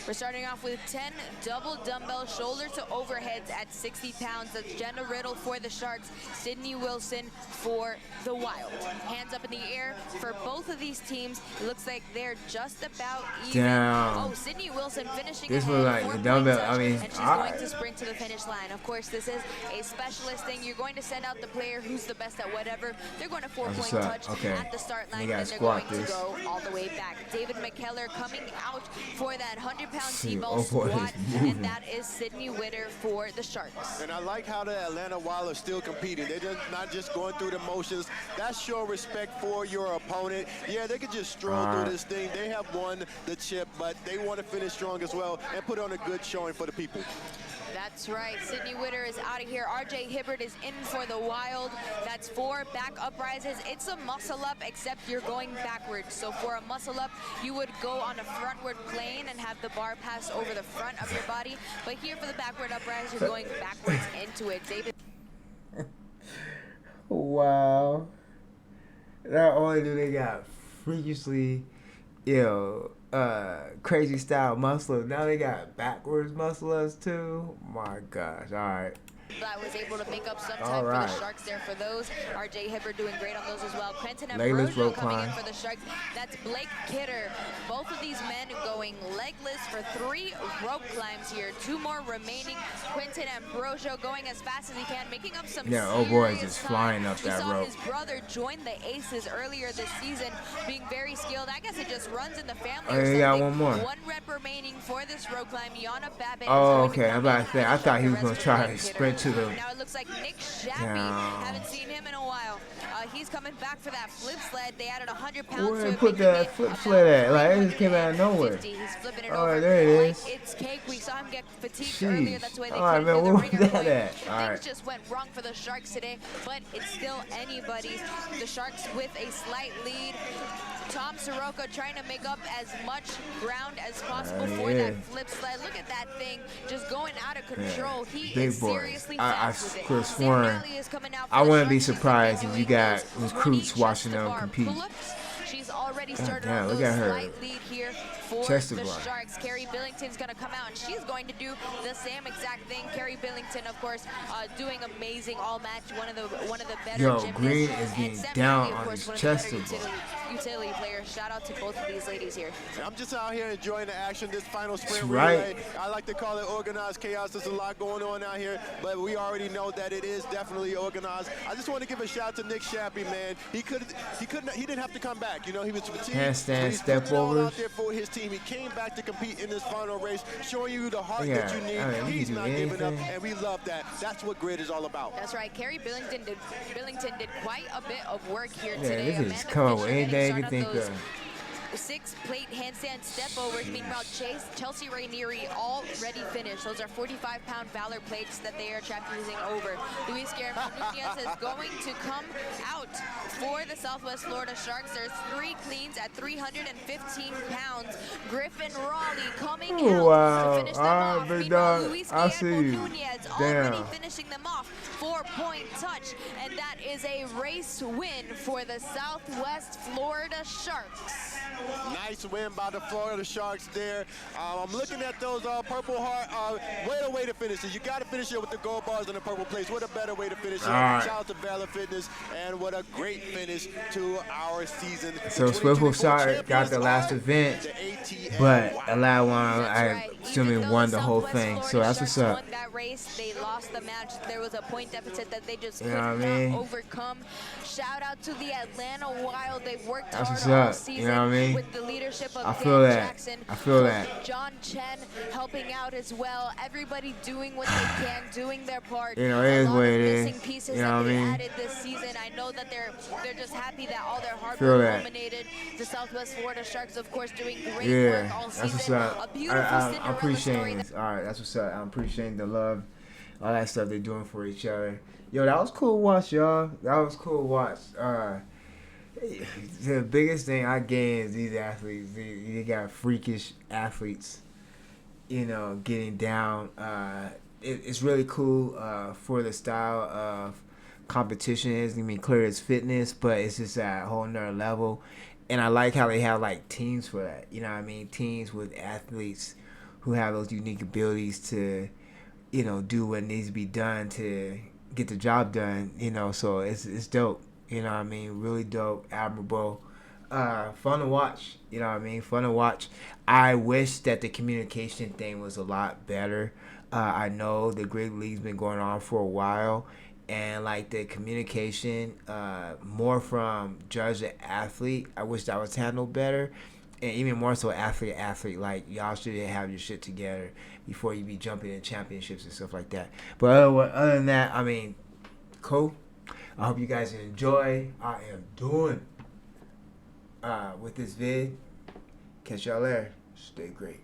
We're starting off with 10 double dumbbell shoulder to overheads at 60 pounds. That's Jenna Riddle for the Sharks, Sydney Wilson for the Wild. Hands up in the air for both of these teams. It looks like they're just about even. Damn. Oh, Sydney Wilson finishing this ahead. Was like the dumbbell. I mean, and she's going to sprint to the finish line. Of course, this is a specialist thing. You're going to send out the player who's the best at whatever. They're going to 4-point touch at the start line, and they're going to go all the way back. David McKellar coming out for that 100-pound T-ball squat, and that is Sydney Witter for the Sharks. And I like how the Atlanta Wild are still competing. They're just not just going through the motions. That's show respect for your opponent. Yeah, they could just stroll through this thing. They have won the chip, but they want to finish strong as well and put on a good showing for the people. That's right. Sydney Witter is out of here. RJ Hibbert is in for the Wild. That's 4 back uprises. It's a muscle up, except you're going backwards. So for a muscle up, you would go on a frontward plane and have the bar pass over the front of your body. But here for the backward uprise, you're going backwards into it. David. Wow. Not only do they got freakishly Crazy Style musclers. Now they got backwards musclers too. My gosh. All right. That was able to make up some time for the Sharks there for those. RJ Hibbert doing great on those as well. Quentin Ambrosio coming in for the Sharks. That's Blake Kidder. Both of these men going legless for 3 rope climbs here. 2 more remaining. Quentin Ambrosio going as fast as he can, making up some old boy is just flying up that rope. We saw his brother join the Aces earlier this season, being very skilled. I guess it just runs in the family or something. Got one more. 1 rep remaining for this rope climb. Yana Babbitt. Oh, okay. I'm about to say, I thought he was going to try to sprint to the... Now it looks like Nick Shappy. Haven't seen him in a while. He's coming back for that flip sled. They added 100 pounds Where to they it. Put that flip sled at? Like, it just came out of nowhere. He's flipping it over. There it is. Like it's cake. We saw him get fatigued earlier. That's why they couldn't man, do the where ringer was that point. at? All Things just went wrong for the Sharks today, but it's still anybody's. The Sharks with a slight lead. Tom Soroka trying to make up as much ground as possible for that flip sled. Look at that thing just going out of control. He Big is boy. seriously I fast with could it. have sworn. I wouldn't be surprised if you got recruits watching them compete. She's already started on look those at her. slight lead here for Chester the bar. Sharks. Carrie Billington's going to come out, and she's going to do the same exact thing. Carrie Billington, of course, doing amazing all match. One of the better gymnasts. Green is getting down on his Chester bar. Utility players. Shout out to both of these ladies here. I'm just out here enjoying the action. This final sprint relay. I like to call it organized chaos. There's a lot going on out here, but we already know that it is definitely organized. I just want to give a shout out to Nick Shappy, man. He didn't have to come back. You know, he was fatigued. Handstand, so step all overs. out there for his team. He came back to compete in this final race, showing you the heart that you need. He's not giving up, and we love that. That's what grit is all about. That's right. Carrie Billington did quite a bit of work here today. They can just come up with anything you think of. 6 plate handstand step overs. Meanwhile, Chelsea Rainieri already finished. Those are 45-pound Valor plates that they are trapped using over. Luis Guillermo Nunez is going to come out for the Southwest Florida Sharks. There's 3 cleans at 315 pounds. Griffin Raleigh coming out to finish them off. Meanwhile, Luis Guillermo Nunez already finishing them off. 4-point touch, and that is a race win for the Southwest Florida Sharks. Nice win by the Florida Sharks there. I'm looking at those Purple Heart. What a way to finish it. You got to finish it with the gold bars and the purple plates. What a better way to finish it. Shout out to Valor Fitness, and what a great finish to our season. So Swivel Shot got the last event, but Allow One, I assuming won the whole thing. So that's what's up. Won that race. They lost the match. There was a point deficit that they just could not overcome. Shout out to the Atlanta Wild. They've worked hard what's all up. season. You know what I mean? With the leadership of I feel Dan that. Jackson, I feel that. John Chen helping out as well. Everybody doing what they can, doing their part. You know, it is what it is. Pieces You know what I mean? added this season. I know that they're just happy that all their hard Feel work that. culminated. The Southwest Florida Sharks, of course, doing great Yeah, work all that's season. what's up. A beautiful I'm Cinderella appreciating story. this. All right, that's what's up. I'm appreciating the love, all that stuff they're doing for each other. Yo, that was cool to watch, y'all. That was cool to watch. The biggest thing I gain is these athletes. They got freakish athletes, you know, getting down. It's really cool for the style of competition. It's gonna be clear as fitness, but it's just at a whole nother level. And I like how they have like teams for that. You know what I mean? Teams with athletes who have those unique abilities to, you know, do what needs to be done to get the job done. You know, so it's dope. You know what I mean? Really dope, admirable, fun to watch. You know what I mean? Fun to watch. I wish that the communication thing was a lot better. I know the Great League's been going on for a while, and like the communication, more from judge to athlete, I wish that was handled better. And even more so athlete, like y'all should have your shit together before you be jumping in championships and stuff like that. But other than that, I mean, cool. I hope you guys enjoy. I am doing with this vid. Catch y'all later. Stay great.